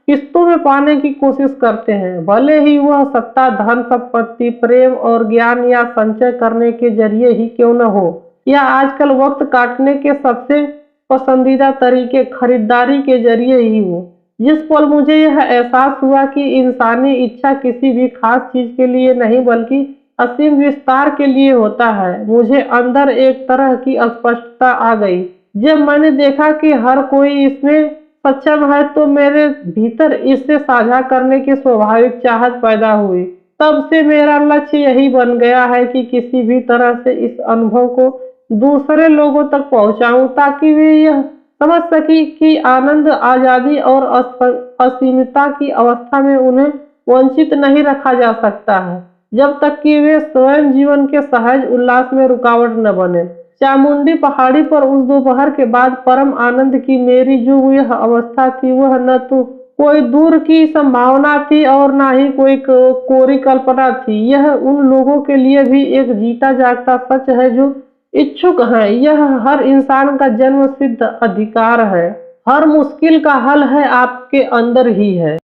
किस्तों में पाने की कोशिश करते हैं। भले ही वह सत्ता, धन, संपत्ति, प्रेम और ज्ञान या संचय करने के जरिए ही क्यों न हो, या आजकल वक्त काटने के सबसे पसंदीदा तरीके खरीदारी के जरिए ही हो। जिस पल मुझे यह एहसास हुआ कि इंसानी इच्छा किसी भी खास चीज के लिए नहीं बल्कि असीम विस्तार के लिए होता है, मुझे अंदर एक तरह की स्पष्टता आ गई। जब मैंने देखा कि हर कोई इसमें सक्षम है तो मेरे भीतर इससे साझा करने की स्वाभाविक चाहत पैदा हुई। तब से मेरा लक्ष्य यही बन गया है कि किसी भी तरह से इस अनुभव को दूसरे लोगों तक पहुंचाऊं, ताकि वे यह समझ सके कि आनंद, आजादी और असीमता की अवस्था में उन्हें वंचित नहीं रखा जा सकता है, जब तक कि वे स्वयं जीवन के सहज उल्लास में रुकावट न बने। चामुंडी पहाड़ी पर उस दोपहर के बाद परम आनंद की मेरी जो यह अवस्था थी, वह न तो कोई दूर की संभावना थी और न ही कोई कोरी कल्पना थी। यह उन लोगों के लिए भी एक जीता जागता सच है जो इच्छुक हैं। यह हर इंसान का जन्म सिद्ध अधिकार है। हर मुश्किल का हल है आपके अंदर ही है।